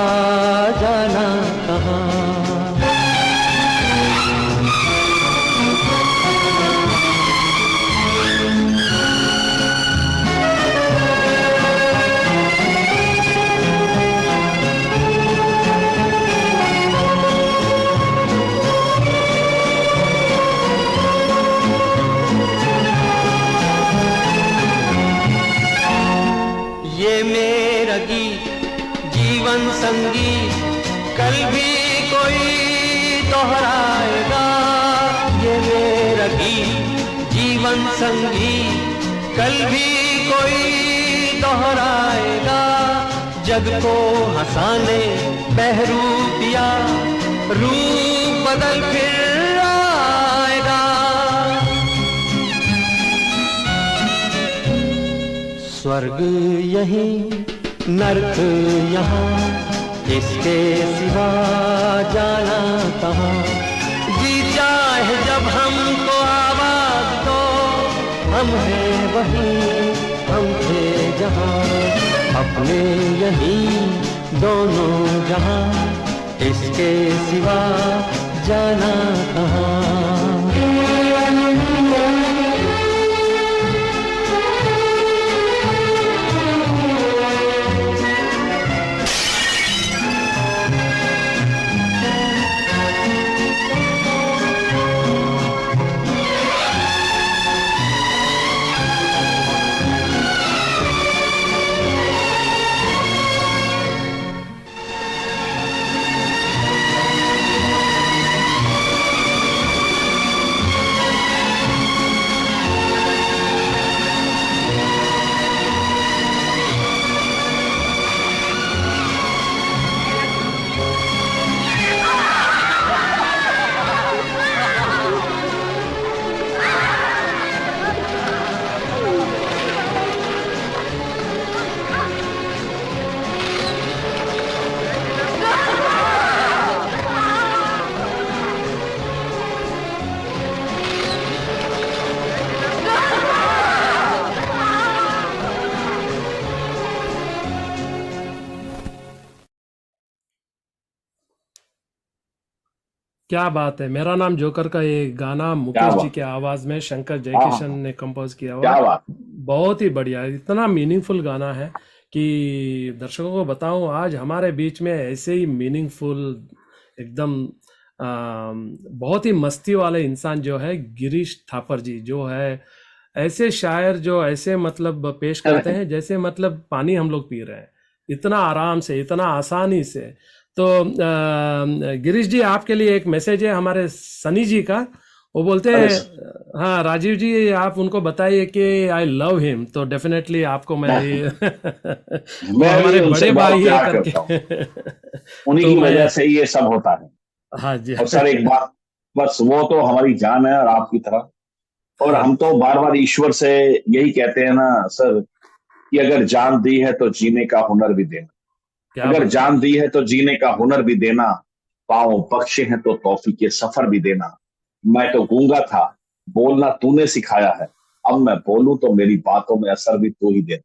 जाना कहाँ। ये मेरा गीत जीवन संगीत, कल भी कोई दोहराएगा। ये मेरा गीत जीवन संगीत, कल भी कोई दोहराएगा। जग को हंसाने बहरूपिया, रूप बदल फिर आएगा। स्वर्ग यहीं नर्क यहाँ, इसके सिवा जाना कहाँ। जी चाहे जब हमको आवाज दो, हम हैं वहीं, हम थे जहाँ, अपने यहीं दोनों जहाँ, इसके सिवा जाना कहाँ। क्या बात है। मेरा नाम जोकर का ये गाना मुकेश जी की आवाज में शंकर जयकिशन ने कंपोज किया हुआ, बहुत ही बढ़िया, इतना मीनिंगफुल गाना है कि दर्शकों को बताऊं, आज हमारे बीच में ऐसे ही मीनिंगफुल एकदम बहुत ही मस्ती वाले इंसान जो है गिरीश थापर जी, जो है ऐसे शायर जो ऐसे मतलब पेश करते हैं जैसे मतलब पानी हम लोग पी रहे हैं, इतना आराम से, इतना आसानी से। तो गिरीश जी, आपके लिए एक मैसेज है हमारे सनी जी का, वो बोलते अरे हैं, हाँ राजीव जी आप उनको बताइए कि आई लव हिम, तो डेफिनेटली आपको मैं ये वो मैं भी हमारे उनसे बड़े बहुत भाई है प्यार करके करता हूँ, उन्हीं तो की मैं, वजह से ये सब होता है। हाँ जी और सर एक बात, बस वो तो हमारी जान है और आपकी तरह, और हाँ हम तो बार बार ईश्वर से यही कहते हैं ना सर, कि अगर जान दी है तो जीने का हुनर भी देना, क्या अगर बात है। जान दी है तो जीने का हुनर भी देना, पाँव बख्शे हैं तो तौफीक के सफर भी देना। मैं तो गूंगा था, बोलना तूने सिखाया है, अब मैं बोलूं तो मेरी बातों में असर भी तू ही दे।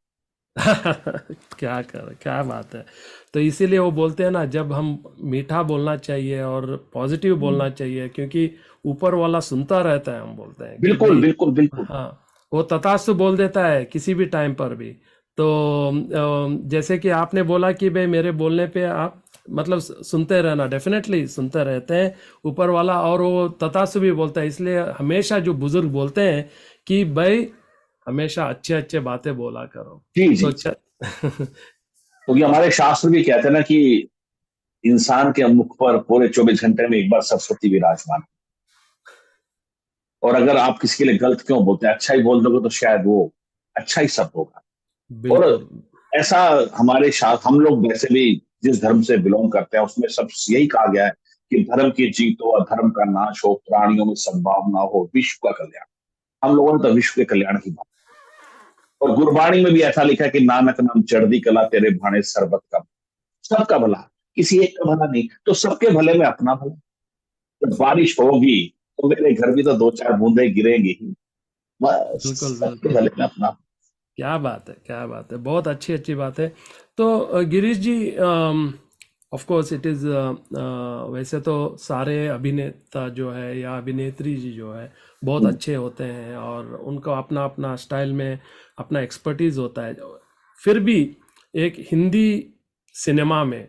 क्या बात है। तो इसीलिए वो बोलते हैं ना, जब हम मीठा बोलना चाहिए और पॉजिटिव बोलना चाहिए, क्योंकि ऊपर वाला सुनता रहता है। हम बोलते हैं कि बिल्कुल भाई, बिल्कुल बिल्कुल। हाँ, वो तथास्तु बोल देता है किसी भी टाइम पर भी। तो जैसे कि आपने बोला कि भाई मेरे बोलने पे आप मतलब सुनते रहना, डेफिनेटली सुनते रहते हैं ऊपर वाला, और वो तथास्तु भी बोलता है। इसलिए हमेशा जो बुजुर्ग बोलते हैं कि भाई हमेशा अच्छे अच्छे बातें बोला करो। जी जी तो जी। क्योंकि हमारे शास्त्र भी कहते हैं ना कि इंसान के मुख पर पूरे 24 घंटे में एक बार सरस्वती विराजमान है। और अगर आप किसी के लिए गलत क्यों बोलते हैं, अच्छा ही बोल दोगे तो शायद वो अच्छा ही सब होगा। और बिल्कुल ऐसा हमारे शास्त्र, हम लोग वैसे भी जिस धर्म से बिलोंग करते हैं उसमें सब यही कहा गया है कि धर्म की जीत हो, अधर्म का नाश हो, प्राणियों में सद्भावना हो, विश्व का कल्याण। हम लोगों ने तो विश्व के कल्याण की बात। और गुरबाणी में भी ऐसा लिखा है कि नानक नाम चढ़दी कला तेरे भाणे सरबत का, सबका भला, किसी एक का भला नहीं, तो सबके भले में अपना भला। जब बारिश होगी तो मेरे घर भी तो दो चार बूंदे गिरेंगी ही, बस बिल्कुल सबके बिल्कुल। भले में अपना। क्या बात है, क्या बात है, बहुत अच्छी अच्छी बात है। तो गिरीश जी, ऑफ कोर्स इट इज़, वैसे तो सारे अभिनेता जो है या अभिनेत्री जी जो है बहुत अच्छे होते हैं, और उनका अपना अपना स्टाइल में अपना एक्सपर्टीज होता है। फिर भी एक हिंदी सिनेमा में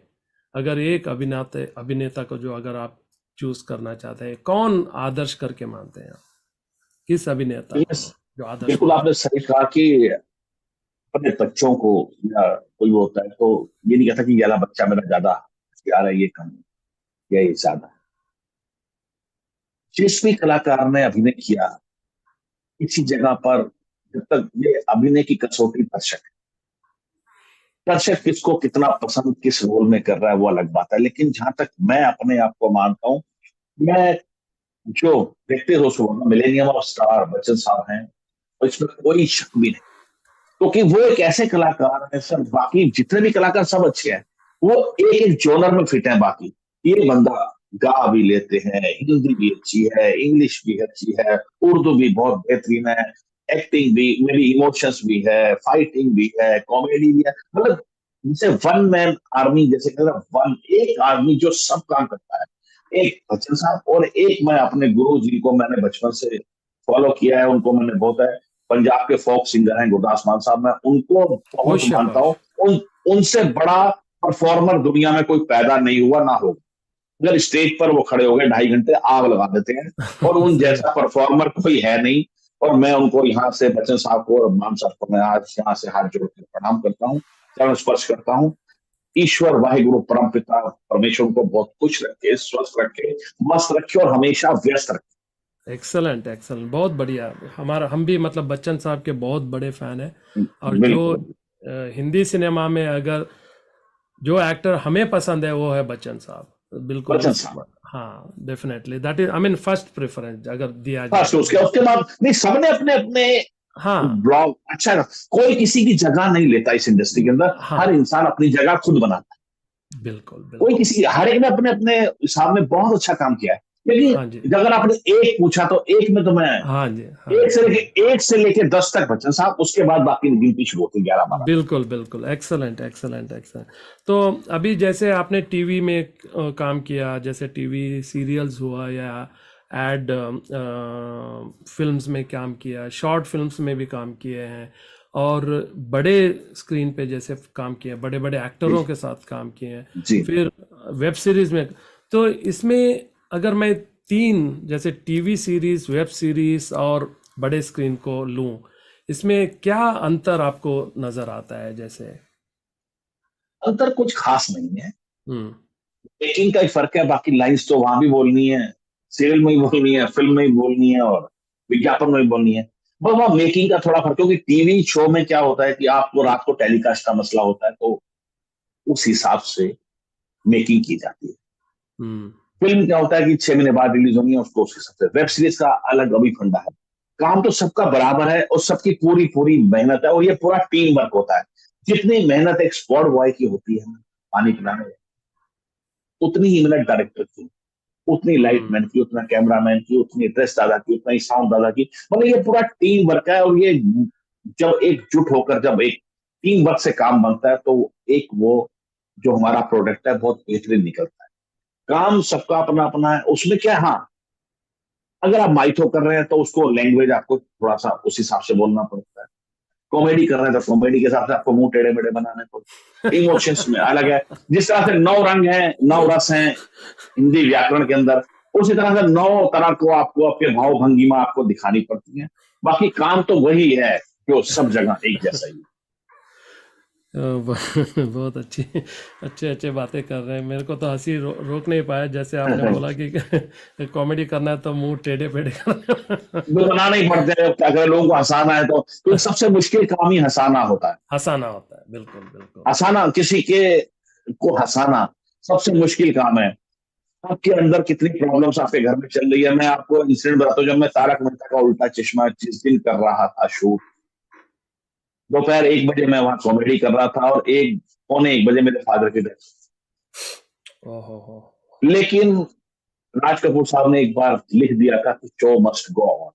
अगर एक अभिनेता को जो अगर आप चूज करना चाहते हैं, कौन आदर्श करके मानते हैं आप? किस अभिनेता को Yes, जो आदर्श बिल्कुल मानते आपने सही कहा कि अपने बच्चों को, या कोई होता है तो ये नहीं कहता कि ये वाला बच्चा मेरा ज्यादा होशियार है, ये कम है, या ये ज्यादा है। जिस भी कलाकार ने अभिनय किया किसी जगह पर, जब तक ये अभिनय की कसौटी दर्शक है, दर्शक किसको कितना पसंद किस रोल में कर रहा है वो अलग बात है। लेकिन जहां तक मैं अपने आप को मानता हूँ, मैं जो व्यक्ति दोस्तों मिलेनियम ऑफ स्टार बच्चन साहब हैं, और इसमें कोई शक भी नहीं, क्योंकि वो एक ऐसे कलाकार हैं सर, बाकी जितने भी कलाकार सब अच्छे हैं, वो एक एक जोनर में फिट हैं। बाकी ये बंदा गा भी लेते हैं, हिंदी भी अच्छी है, इंग्लिश भी अच्छी है, उर्दू भी बहुत बेहतरीन है, एक्टिंग भी, मेरी इमोशंस भी है, फाइटिंग भी है, कॉमेडी भी है, मतलब जैसे वन मैन आर्मी, जैसे कहते हैं वन, एक आदमी जो सब काम करता है, एक बच्चन साहब। और एक मैं अपने गुरु जी को मैंने बचपन से फॉलो किया है, उनको मैंने बहुत है, पंजाब के फोक सिंगर हैं गुरदास मान साहब, मैं उनको हो बहुत मानता शाबाश। हूँ। उनसे बड़ा परफॉर्मर दुनिया में कोई पैदा नहीं हुआ ना होगा। अगर स्टेज पर वो खड़े हो गए 2.5 घंटे आग लगा देते हैं, और उन सही। जैसा परफॉर्मर कोई है नहीं। और मैं उनको यहाँ से, बच्चन साहब को और मान साहब को मैं आज यहाँ से हाथ जोड़ कर प्रणाम करता हूँ, चरण स्पर्श करता हूँ। ईश्वर वाहिगुरु परम पिता परमेश्वर को बहुत खुश रखे, स्वस्थ रखे, मस्त रखे और हमेशा व्यस्त रखे। एक्सलेंट एक्सलेंट, बहुत बढ़िया। हमारा हम भी मतलब बच्चन साहब के बहुत बड़े फैन हैं। और जो बिल्कुल हिंदी सिनेमा में अगर जो एक्टर हमें पसंद है वो है बच्चन साहब, बिल्कुल बच्चन उस, साहब। हाँ definitely that is, I mean first preference अगर दिया बस जाए उसके तो। उसके बाद नहीं, सबने अपने अपने हाँ ब्लॉग अच्छा है। कोई किसी की जगह नहीं लेता इस इंडस्ट्री के अंदर, हर हाँ, इंसान अपनी जगह खुद बनाता है। बिल्कुल कोई बिल्कुल। किसी, हर एक ने अपने अपने हिसाब में बहुत अच्छा काम किया है। हाँ जी, लेकिन अगर आपने एक पूछा तो एक में तो मैं हाँ जी, हाँ जी, हाँ जी। एक से लेके 10 तक बच्चन साहब, उसके बाद बाकी गिनती शुरू होती 11-12। बिल्कुल बिल्कुल, एक्सलेंट एक्सलेंट एक्सलेंट। तो अभी जैसे आपने टीवी में काम किया, जैसे टीवी सीरियल्स हुआ या एड फिल्म्स में काम किया, शॉर्ट फिल्म्स में भी काम किए हैं, और बड़े स्क्रीन पे जैसे काम किए, बड़े बड़े एक्टरों के साथ काम किए हैं, जी फिर वेब सीरीज में। तो इसमें अगर मैं तीन, जैसे टीवी सीरीज, वेब सीरीज और बड़े स्क्रीन को लूं, इसमें क्या अंतर आपको नजर आता है? जैसे अंतर कुछ खास नहीं है, हम्म, मेकिंग का ही फर्क है, बाकी लाइंस तो वहां भी बोलनी है, सीरियल में ही बोलनी है, फिल्म में ही बोलनी है और विज्ञापन में ही बोलनी है। बस वहाँ मेकिंग का थोड़ा फर्क, क्योंकि टीवी शो में क्या होता है कि आपको रात को टेलीकास्ट का मसला होता है, तो उस हिसाब से मेकिंग की जाती है। फिल्म क्या होता है कि 6 महीने बाद रिलीज होनी है, उसको उस हिसाब से। वेब सीरीज का अलग अभी फंडा है। काम तो सबका बराबर है और सबकी पूरी पूरी मेहनत है, और ये पूरा टीम वर्क होता है। जितनी मेहनत एक स्पॉट बॉय की होती है पानी पिलाने में, उतनी ही मेहनत डायरेक्टर की, उतनी लाइटमैन की, उतना कैमरामैन की, उतनी ड्रेस दादा की, उतना ही साउंड दादा की। मतलब ये पूरा टीम वर्क है, और ये जब एकजुट होकर जब एक टीम वर्क से काम बनता है, तो एक वो जो हमारा प्रोडक्ट है बहुत बेहतरीन निकलता है। काम सबका अपना अपना है। उसमें क्या, हाँ, अगर आप माइथो कर रहे हैं तो उसको लैंग्वेज आपको थोड़ा सा उस हिसाब से बोलना पड़ता है। कॉमेडी कर रहे हैं तो कॉमेडी के हिसाब से आपको मुंह टेढ़े मेढ़े बनाने पड़ते। इमोशंस में अलग है। जिस तरह से 9 रंग हैं, 9 रस हैं हिंदी व्याकरण के अंदर, उसी तरह से 9 तरह को आपको आपके भाव भंगिमा आपको दिखानी पड़ती है। बाकी काम तो वही है जो सब जगह एक जैसा ही। बहुत अच्छे बातें कर रहे हैं। मेरे को तो हंसी रोक नहीं पाया, जैसे आपने बोला कि कॉमेडी करना है तो मुंह टेढ़े पेढ़े बनाना ही पड़ते हैं। अगर लोगों को हंसाना है तो सबसे मुश्किल काम ही हंसाना होता है। हंसाना होता है, बिल्कुल बिल्कुल। हंसाना, किसी के को हंसाना सबसे मुश्किल काम है। आपके अंदर कितनी प्रॉब्लम्स आपके घर में चल रही है। मैं आपको इंसिडेंट बताता हूँ। जब मैं तारक मेहता का उल्टा चश्मा जिस दिन कर रहा था शूट, दोपहर 1 बजे मैं वहां कॉमेडी कर रहा था, और 1-1:45 बजे मेरे फादर की डेथ। लेकिन राज कपूर साहब ने एक बार लिख दिया था कि show must go on,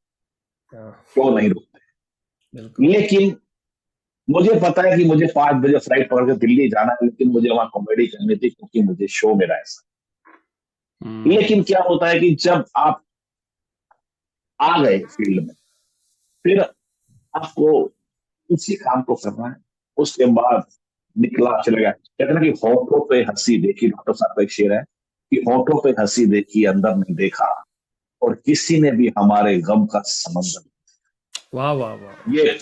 show नहीं रुकते। लेकिन मुझे पता है कि मुझे 5 बजे फ्लाइट पकड़ के दिल्ली जाना है, लेकिन मुझे वहां कॉमेडी करनी थी क्योंकि मुझे शो मेरा ऐसा। लेकिन क्या होता है कि जब आप आ गए फील्ड में, फिर आपको उसी काम को करना है। उसके बाद निकला चलेगा। कहते ना कि होठों पे हंसी देखी, डॉक्टर साहब का एक शेर है कि होठों पे हंसी देखी अंदर नहीं देखा, और किसी ने भी हमारे गम का समंदर। वाह वाह वाह। ये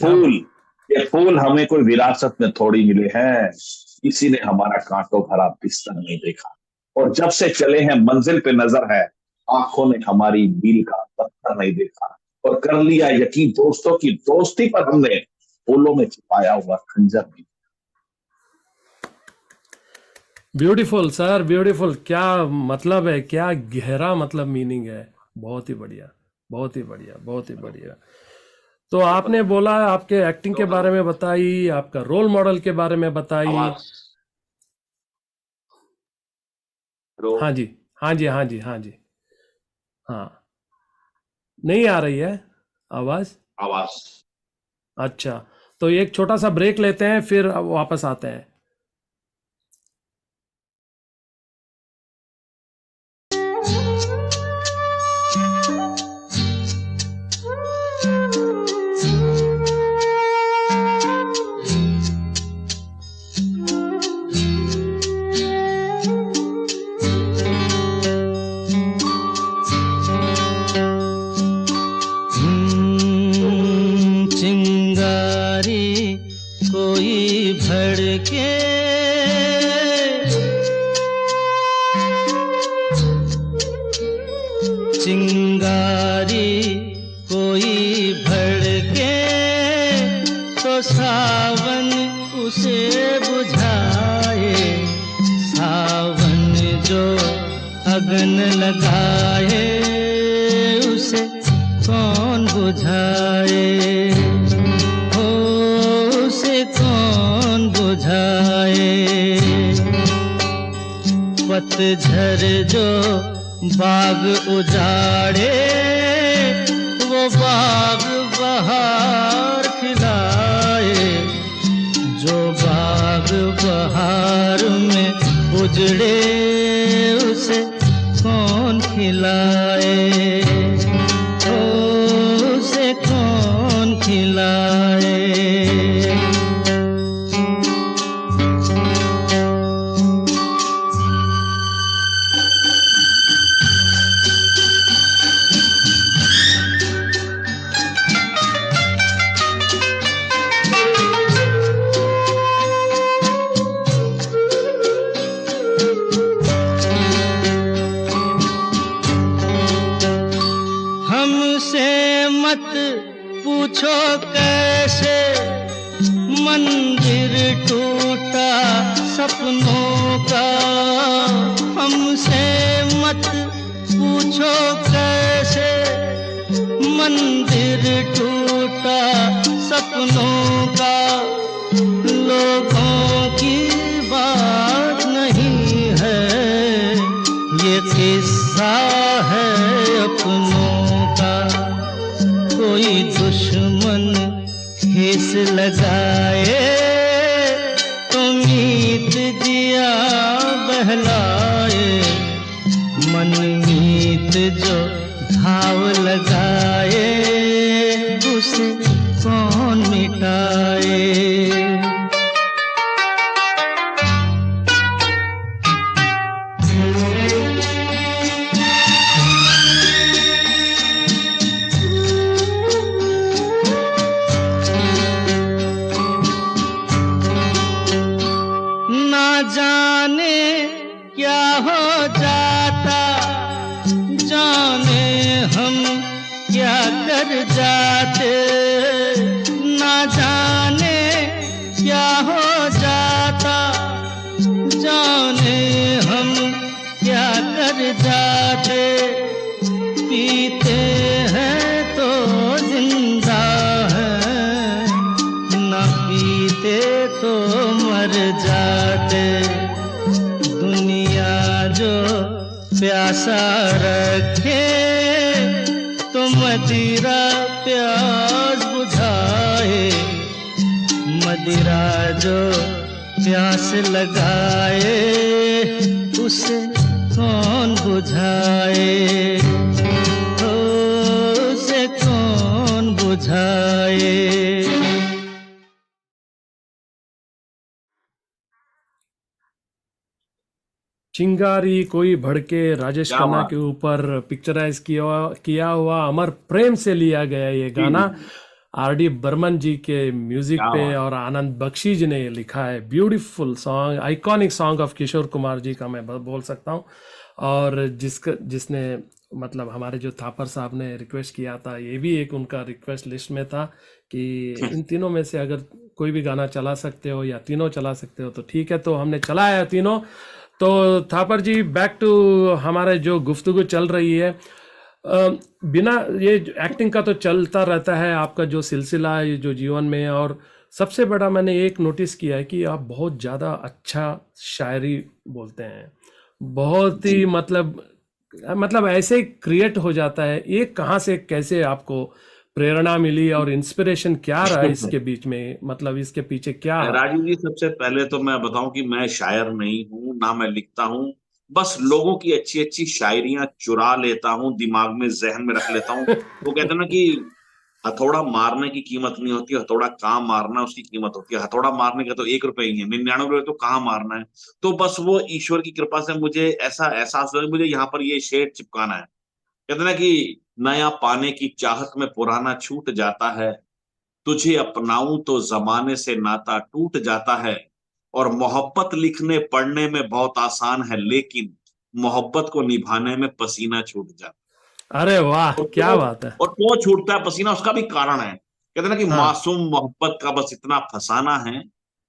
फूल हमें कोई विरासत में थोड़ी मिले हैं, किसी ने हमारा कांटों भरा बिस्तर नहीं देखा। और जब से चले हैं मंजिल पे नजर है, आंखों ने हमारी मील का पत्थर नहीं देखा। और कर लिया यकीन दोस्तों की दोस्ती पर, हमने फूलों में छिपाया हुआ खंजर भी। Beautiful sir, beautiful. क्या मतलब है, क्या गहरा मतलब मीनिंग है। बहुत ही बढ़िया, बहुत ही बढ़िया, बहुत ही बढ़िया। तो आपने बोला आपके एक्टिंग के बारे में बताई, आपका रोल मॉडल के बारे में बताई। हाँ जी, हाँ जी, हाँ जी, हाँ जी, हाँ। नहीं आ रही है आवाज? अच्छा, तो एक छोटा सा ब्रेक लेते हैं, फिर वापस आते हैं। पतझर जो बाग उजाड़े, वो बाग बहार खिलाए। जो बाग बहार में उजड़े, उसे कौन खिलाए, उसे कौन खिलाए। हमसे मत पूछो कैसे मंदिर टूटा सपनों का, हमसे मत पूछो कैसे मंदिर टूटा सपनों का। लोगों की बात नहीं है, ये किस्सा है अपनों का। कोई दुश्मन ठेस लगाए तो मीत दिया बहलाए, मन मीत जो घाव लगाए उसे कौन मिटाए। ना जाने क्या हो जाता, जाने हम क्या कर जाते। ना जाने क्या हो जाता, जाने हम क्या कर जाते। पीते हैं तो जिंदा हैं, ना पीते तो मर जाते। दुनिया जो प्यासा रखे तो मदिरा प्यास बुझाए, मदिरा जो प्यास लगाए उसे कौन बुझाए, उसे कौन बुझाए। चिंगारी कोई भड़के राजेश क्या खन्ना बात। के ऊपर पिक्चराइज किया हुआ अमर प्रेम से लिया गया ये गाना आर.डी. बर्मन जी के म्यूजिक क्या पे बात। और आनंद बख्शी जी ने ये लिखा है। Beautiful song, iconic song of Kishore Kumar ji का मैं बोल सकता हूँ। और जिसने मतलब हमारे जो थापर साहब ने रिक्वेस्ट किया था, ये भी एक उनका रिक्वेस्ट लिस्ट में था कि इन तीनों में से अगर कोई भी गाना चला सकते हो या तीनों चला सकते हो तो ठीक है, तो हमने चलाया तीनों। तो थापर जी, बैक टू हमारे जो गुफ्तगू चल रही है, बिना ये एक्टिंग का तो चलता रहता है आपका जो सिलसिला है ये जो जीवन में। और सबसे बड़ा मैंने एक नोटिस किया है कि आप बहुत ज़्यादा अच्छा शायरी बोलते हैं, बहुत ही मतलब ऐसे क्रिएट हो जाता है। ये कहाँ से कैसे आपको प्रेरणा मिली और इंस्पिरेशन क्या रहा इसके बीच में, मतलब इसके पीछे क्या? राजू जी, सबसे पहले तो मैं बताऊं कि मैं शायर नहीं हूं, ना मैं लिखता हूं। बस लोगों की अच्छी अच्छी शायरियां चुरा लेता हूं, दिमाग में, जहन में रख लेता हूं। वो कहते हैं ना कि हथौड़ा मारने की कीमत नहीं होती, हथौड़ा कहाँ मारना उसकी कीमत होती है। हथौड़ा मारने का तो 1 रुपए ही है, 99 रुपए तो कहाँ मारना है। तो बस वो ईश्वर की कृपा से मुझे ऐसा एहसास हुआ कि मुझे यहाँ पर ये शेर चिपकाना है। कहते हैं ना कि नया पाने की चाहत में पुराना छूट जाता है, तुझे अपनाऊं तो जमाने से नाता टूट जाता है। और मोहब्बत लिखने पढ़ने में बहुत आसान है, लेकिन मोहब्बत को निभाने में पसीना छूट जाता अरे वाह, है। क्या बात है। और क्यों छूटता है पसीना, उसका भी कारण है। कहते हैं ना कि हाँ। मासूम मोहब्बत का बस इतना फसाना है,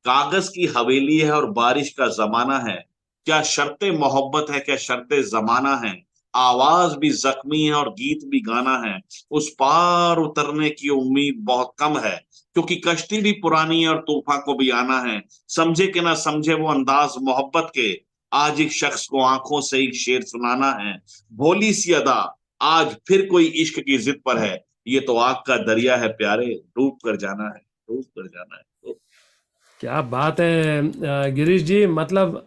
कागज की हवेली है और बारिश का जमाना है। क्या शर्ते मोहब्बत है, क्या शर्ते जमाना है। आवाज भी जख्मी है और गीत भी गाना है। उस पार उतरने की उम्मीद बहुत कम है, क्योंकि कश्ती भी पुरानी है और तूफान को भी आना है। समझे कि ना समझे वो अंदाज मोहब्बत के, आज एक शख्स को आंखों से एक शेर सुनाना है। भोली सी अदा, आज फिर कोई इश्क की जिद पर है। ये तो आग का दरिया है प्यारे, डूब कर जाना है, डूब कर जाना है। क्या बात है गिरीश जी, मतलब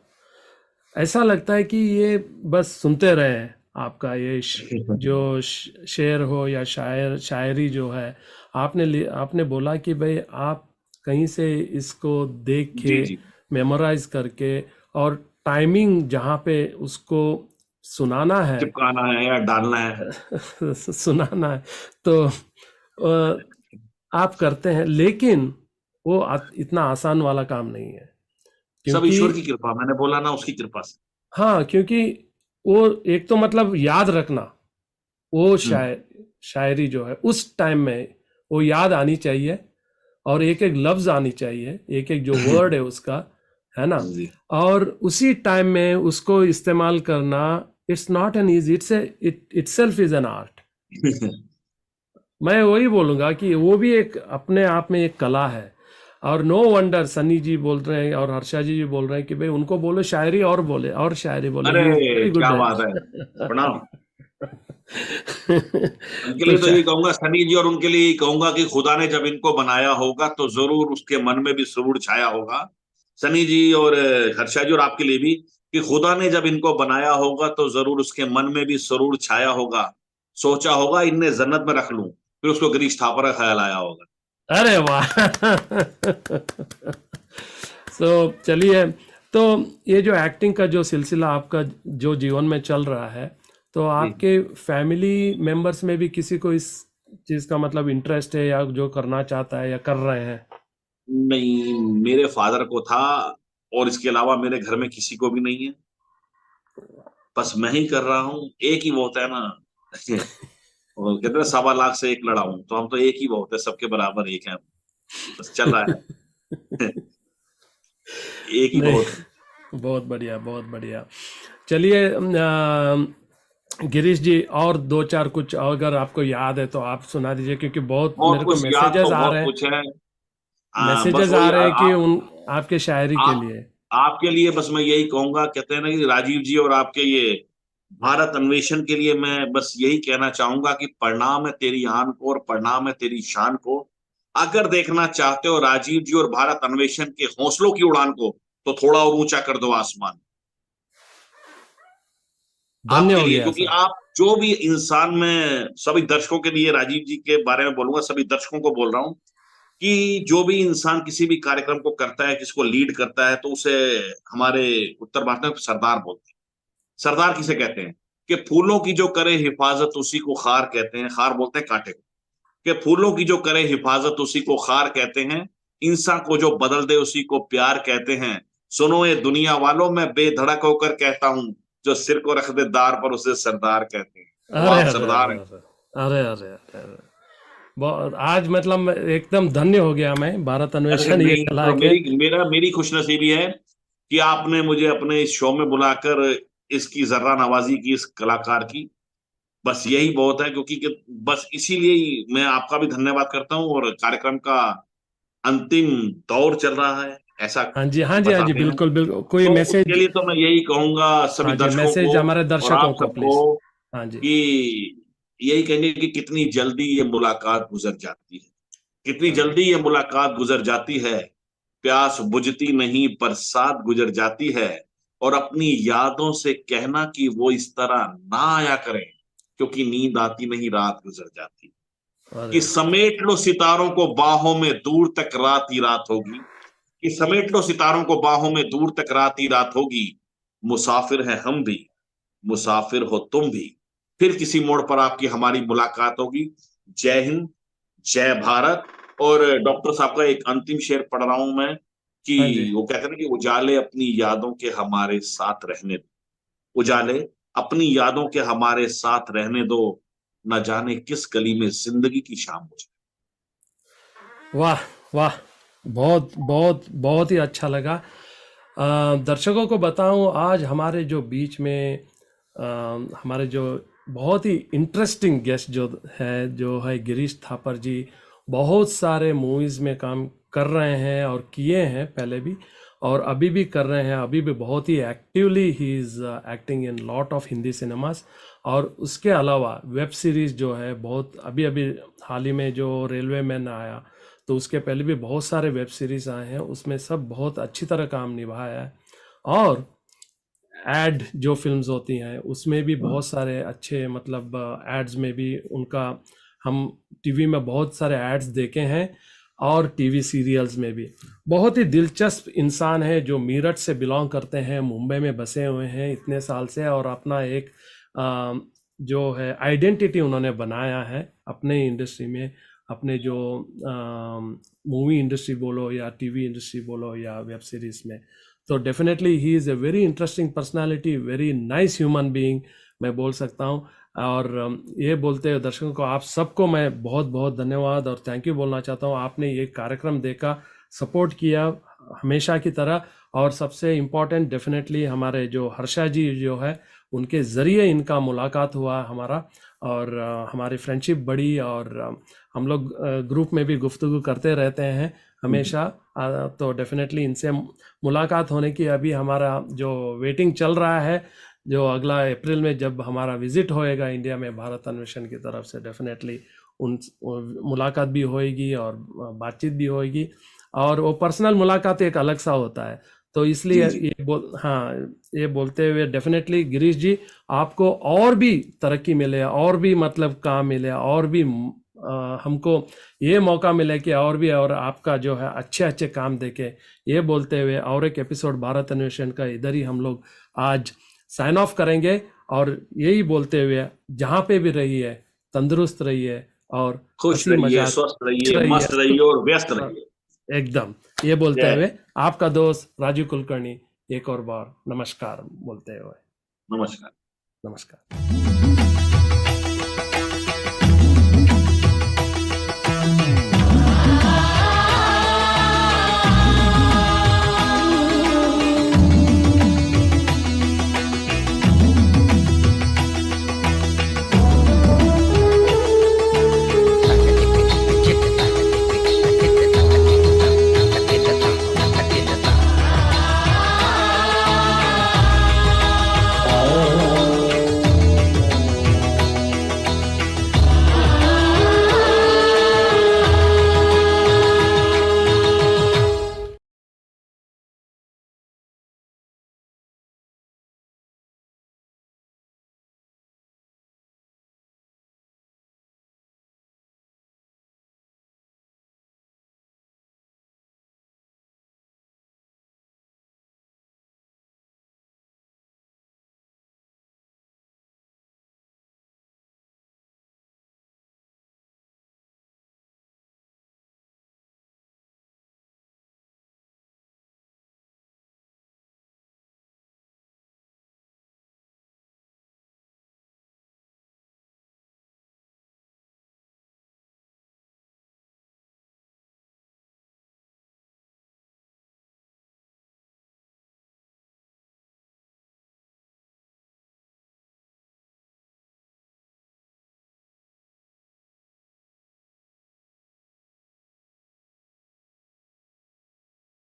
ऐसा लगता है कि ये बस सुनते रहे आपका ये जो शेर हो या शायरी जो है। आपने बोला कि भाई आप कहीं से इसको देख के मेमोराइज करके और टाइमिंग जहाँ पे उसको सुनाना है, चिपकाना है या डालना है सुनाना है, तो आप करते हैं। लेकिन वो इतना आसान वाला काम नहीं है, सब ईश्वर की कृपा, मैंने बोला ना, उसकी कृपा से। हाँ, क्योंकि वो एक तो मतलब याद रखना, वो शायरी जो है उस टाइम में वो याद आनी चाहिए, और एक एक लफ्ज आनी चाहिए, एक एक जो वर्ड है उसका, है ना, और उसी टाइम में उसको इस्तेमाल करना, it's not an easy, it self is an art. मैं वही बोलूंगा कि वो भी एक अपने आप में एक कला है। और नो वंडर सनी जी बोल रहे हैं और हर्षा जी बोल रहे हैं कि भाई उनको बोलो शायरी और बोले, और शायरी बोले। अरे क्या बात है, प्रणाम। उनके लिए तो यही कहूंगा सनी जी, और उनके लिए यही कहूंगा कि खुदा ने जब इनको बनाया होगा तो जरूर उसके मन में भी सुरूर छाया होगा। सनी जी और हर्षा जी, और आपके लिए भी, कि खुदा ने जब इनको बनाया होगा तो जरूर उसके मन में भी सुरूर छाया होगा। सोचा होगा इन्हें जन्नत में रख लूं, फिर उसको गिरीश थापर का ख्याल आया होगा। अरे वाह। सो चलिए, तो ये जो एक्टिंग का जो सिलसिला आपका जो जीवन में चल रहा है, तो आपके फैमिली मेंबर्स में भी किसी को इस चीज का मतलब इंटरेस्ट है, या जो करना चाहता है या कर रहे हैं? नहीं, मेरे फादर को था, और इसके अलावा मेरे घर में किसी को भी नहीं है, बस मैं ही कर रहा हूँ। एक ही बहुत है ना। और कहते हैं 1.25 लाख से एक लड़ा हूं, तो हम तो एक ही बहुत है, सबके बराबर एक है, बस चल रहा है। एक ही बहुत है। बहुत बढ़िया, बहुत बढ़िया। चलिए गिरीश जी, और 2-4 कुछ अगर आपको याद है तो आप सुना दीजिए, क्योंकि बहुत मेरे को मैसेजेस आ रहे हैं, मैसेजेस आ रहे हैं कि उन आपके शायरी के लिए। आपके लिए बस मैं यही कहूंगा, कहते हैं ना कि राजीव जी और आपके ये भारत अन्वेषण के लिए मैं बस यही कहना चाहूंगा कि प्रणाम है तेरी आन को और प्रणाम है तेरी शान को। अगर देखना चाहते हो राजीव जी और भारत अन्वेषण के हौसलों की उड़ान को, तो थोड़ा और ऊंचा कर दो आसमान आपके लिए, क्योंकि आप जो भी इंसान में, सभी दर्शकों के लिए राजीव जी के बारे में बोलूंगा, सभी दर्शकों को बोल रहा हूं कि जो भी इंसान किसी भी कार्यक्रम को करता है, किसको लीड करता है, तो उसे हमारे उत्तर भारत में सरदार बोलते हैं। सरदार किसे कहते हैं? कि फूलों की जो करे हिफाजत उसी को खार कहते हैं। खार बोलते हैं कांटे को। कि फूलों की जो करे हिफाजत उसी को खार कहते हैं, इंसान को जो बदल दे उसी को प्यार कहते हैं। सुनो ये दुनिया वालों, मैं बेधड़क होकर कहता हूं, जो सिर को रख दे दार पर उसे सरदार कहते हैं। अरे सरदार है। अरे अरे अरे, बहुत आज मतलब एकदम धन्य हो गया मैं भारत अन्वेषण ये कला के। मेरी खुशनसीबी है कि आपने मुझे अपने इस शो में बुलाकर इसकी जर्रा नवाजी की, इस कलाकार की। बस यही बहुत है, क्योंकि बस इसीलिए ही मैं आपका भी धन्यवाद करता हूँ। और कार्यक्रम का अंतिम दौर चल रहा है, ऐसा हाँ जी, हाँ जी, हाँ जी, बिल्कुल बिल्कुल। कोई तो मैसेज के लिए तो मैं यही कहूंगा सभी दर्शकों मैसेज को, हमारे दर्शकों को प्लीज। हाँ जी, कि यही कहेंगे कि कितनी जल्दी ये मुलाकात गुजर जाती है, कितनी जल्दी ये मुलाकात गुजर जाती है। प्यास बुझती नहीं, बरसात गुजर जाती है। और अपनी यादों से कहना कि वो इस तरह ना आया करें, क्योंकि नींद आती नहीं, रात गुजर जाती। कि समेट लो सितारों को बाहों में, दूर तक रात ही रात होगी। कि समेट लो सितारों को बाहों में, दूर तक रात ही रात होगी। मुसाफिर हैं हम भी, मुसाफिर हो तुम भी, फिर किसी मोड़ पर आपकी हमारी मुलाकात होगी। जय हिंद, जय भारत। और डॉक्टर साहब का एक अंतिम शेर पढ़ रहा हूं मैं, कि वो कहते हैं कि उजाले अपनी यादों के हमारे साथ रहने दो, उजाले अपनी यादों के हमारे साथ रहने दो, न जाने किस गली में जिंदगी की शाम हो जाए। वाह वाह, बहुत बहुत बहुत ही अच्छा लगा। दर्शकों को बताऊं, आज हमारे जो बीच में हमारे जो बहुत ही इंटरेस्टिंग गेस्ट जो है गिरीश थापर जी, बहुत सारे मूवीज़ में काम कर रहे हैं और किए हैं पहले भी, और अभी भी कर रहे हैं। अभी भी बहुत ही एक्टिवली ही is acting in lot of Hindi cinemas. और उसके अलावा वेब सीरीज़ जो है बहुत, अभी अभी हाल ही में जो रेलवे मैन आया, तो उसके पहले भी बहुत सारे वेब सीरीज़ आए हैं, उसमें सब बहुत अच्छी तरह काम निभाया है। और एड जो फिल्म्स होती हैं उसमें भी बहुत सारे अच्छे, मतलब एड्स में भी उनका, हम टीवी में बहुत सारे एड्स देखे हैं, और टीवी सीरियल्स में भी। बहुत ही दिलचस्प इंसान है, जो मीरठ से बिलोंग करते हैं, मुंबई में बसे हुए हैं इतने साल से, और अपना एक जो है आइडेंटिटी उन्होंने बनाया है अपने इंडस्ट्री में, अपने जो मूवी इंडस्ट्री बोलो या टीवी इंडस्ट्री बोलो या वेब सीरीज में। तो definitely he is a very interesting personality, very nice human being, मैं बोल सकता हूँ। और ये बोलते हुए दर्शकों को, आप सबको मैं बहुत बहुत धन्यवाद और थैंक यू बोलना चाहता हूँ। आपने ये कार्यक्रम देखा, सपोर्ट किया हमेशा की तरह। और सबसे इम्पोर्टेंट डेफिनेटली हमारे जो हर्षा जी जो है, उनके ज़रिए इनका मुलाकात हुआ हमारा, और हमारी फ्रेंडशिप बढ़ी, और हम लोग ग्रुप में भी गुफ्तगू करते रहते हैं हमेशा। तो डेफिनेटली इनसे मुलाकात होने की अभी हमारा जो वेटिंग चल रहा है, जो अगला अप्रैल में जब हमारा विजिट होएगा इंडिया में भारत अन्वेषण की तरफ से, डेफिनेटली उन मुलाकात भी होएगी और बातचीत भी होएगी। और वो पर्सनल मुलाकात एक अलग सा होता है, तो इसलिए ये बोलते हुए डेफिनेटली गिरीश जी, आपको और भी तरक्की मिले, और भी मतलब काम मिले, और भी हमको ये मौका मिले कि और भी और आपका जो है अच्छे अच्छे काम देखे। ये बोलते हुए और एक एपिसोड भारत अन्वेषण का इधर ही हम लोग आज साइन ऑफ करेंगे, और यही बोलते हुए जहाँ पे भी रहिए तंदुरुस्त रहिए और खुश रहिए, स्वस्थ रहिए, मस्त रहिए और व्यस्त रहिए एकदम। ये बोलते हुए आपका दोस्त राजीव कुलकर्णी एक और बार नमस्कार बोलते हुए नमस्कार। नमस्कार।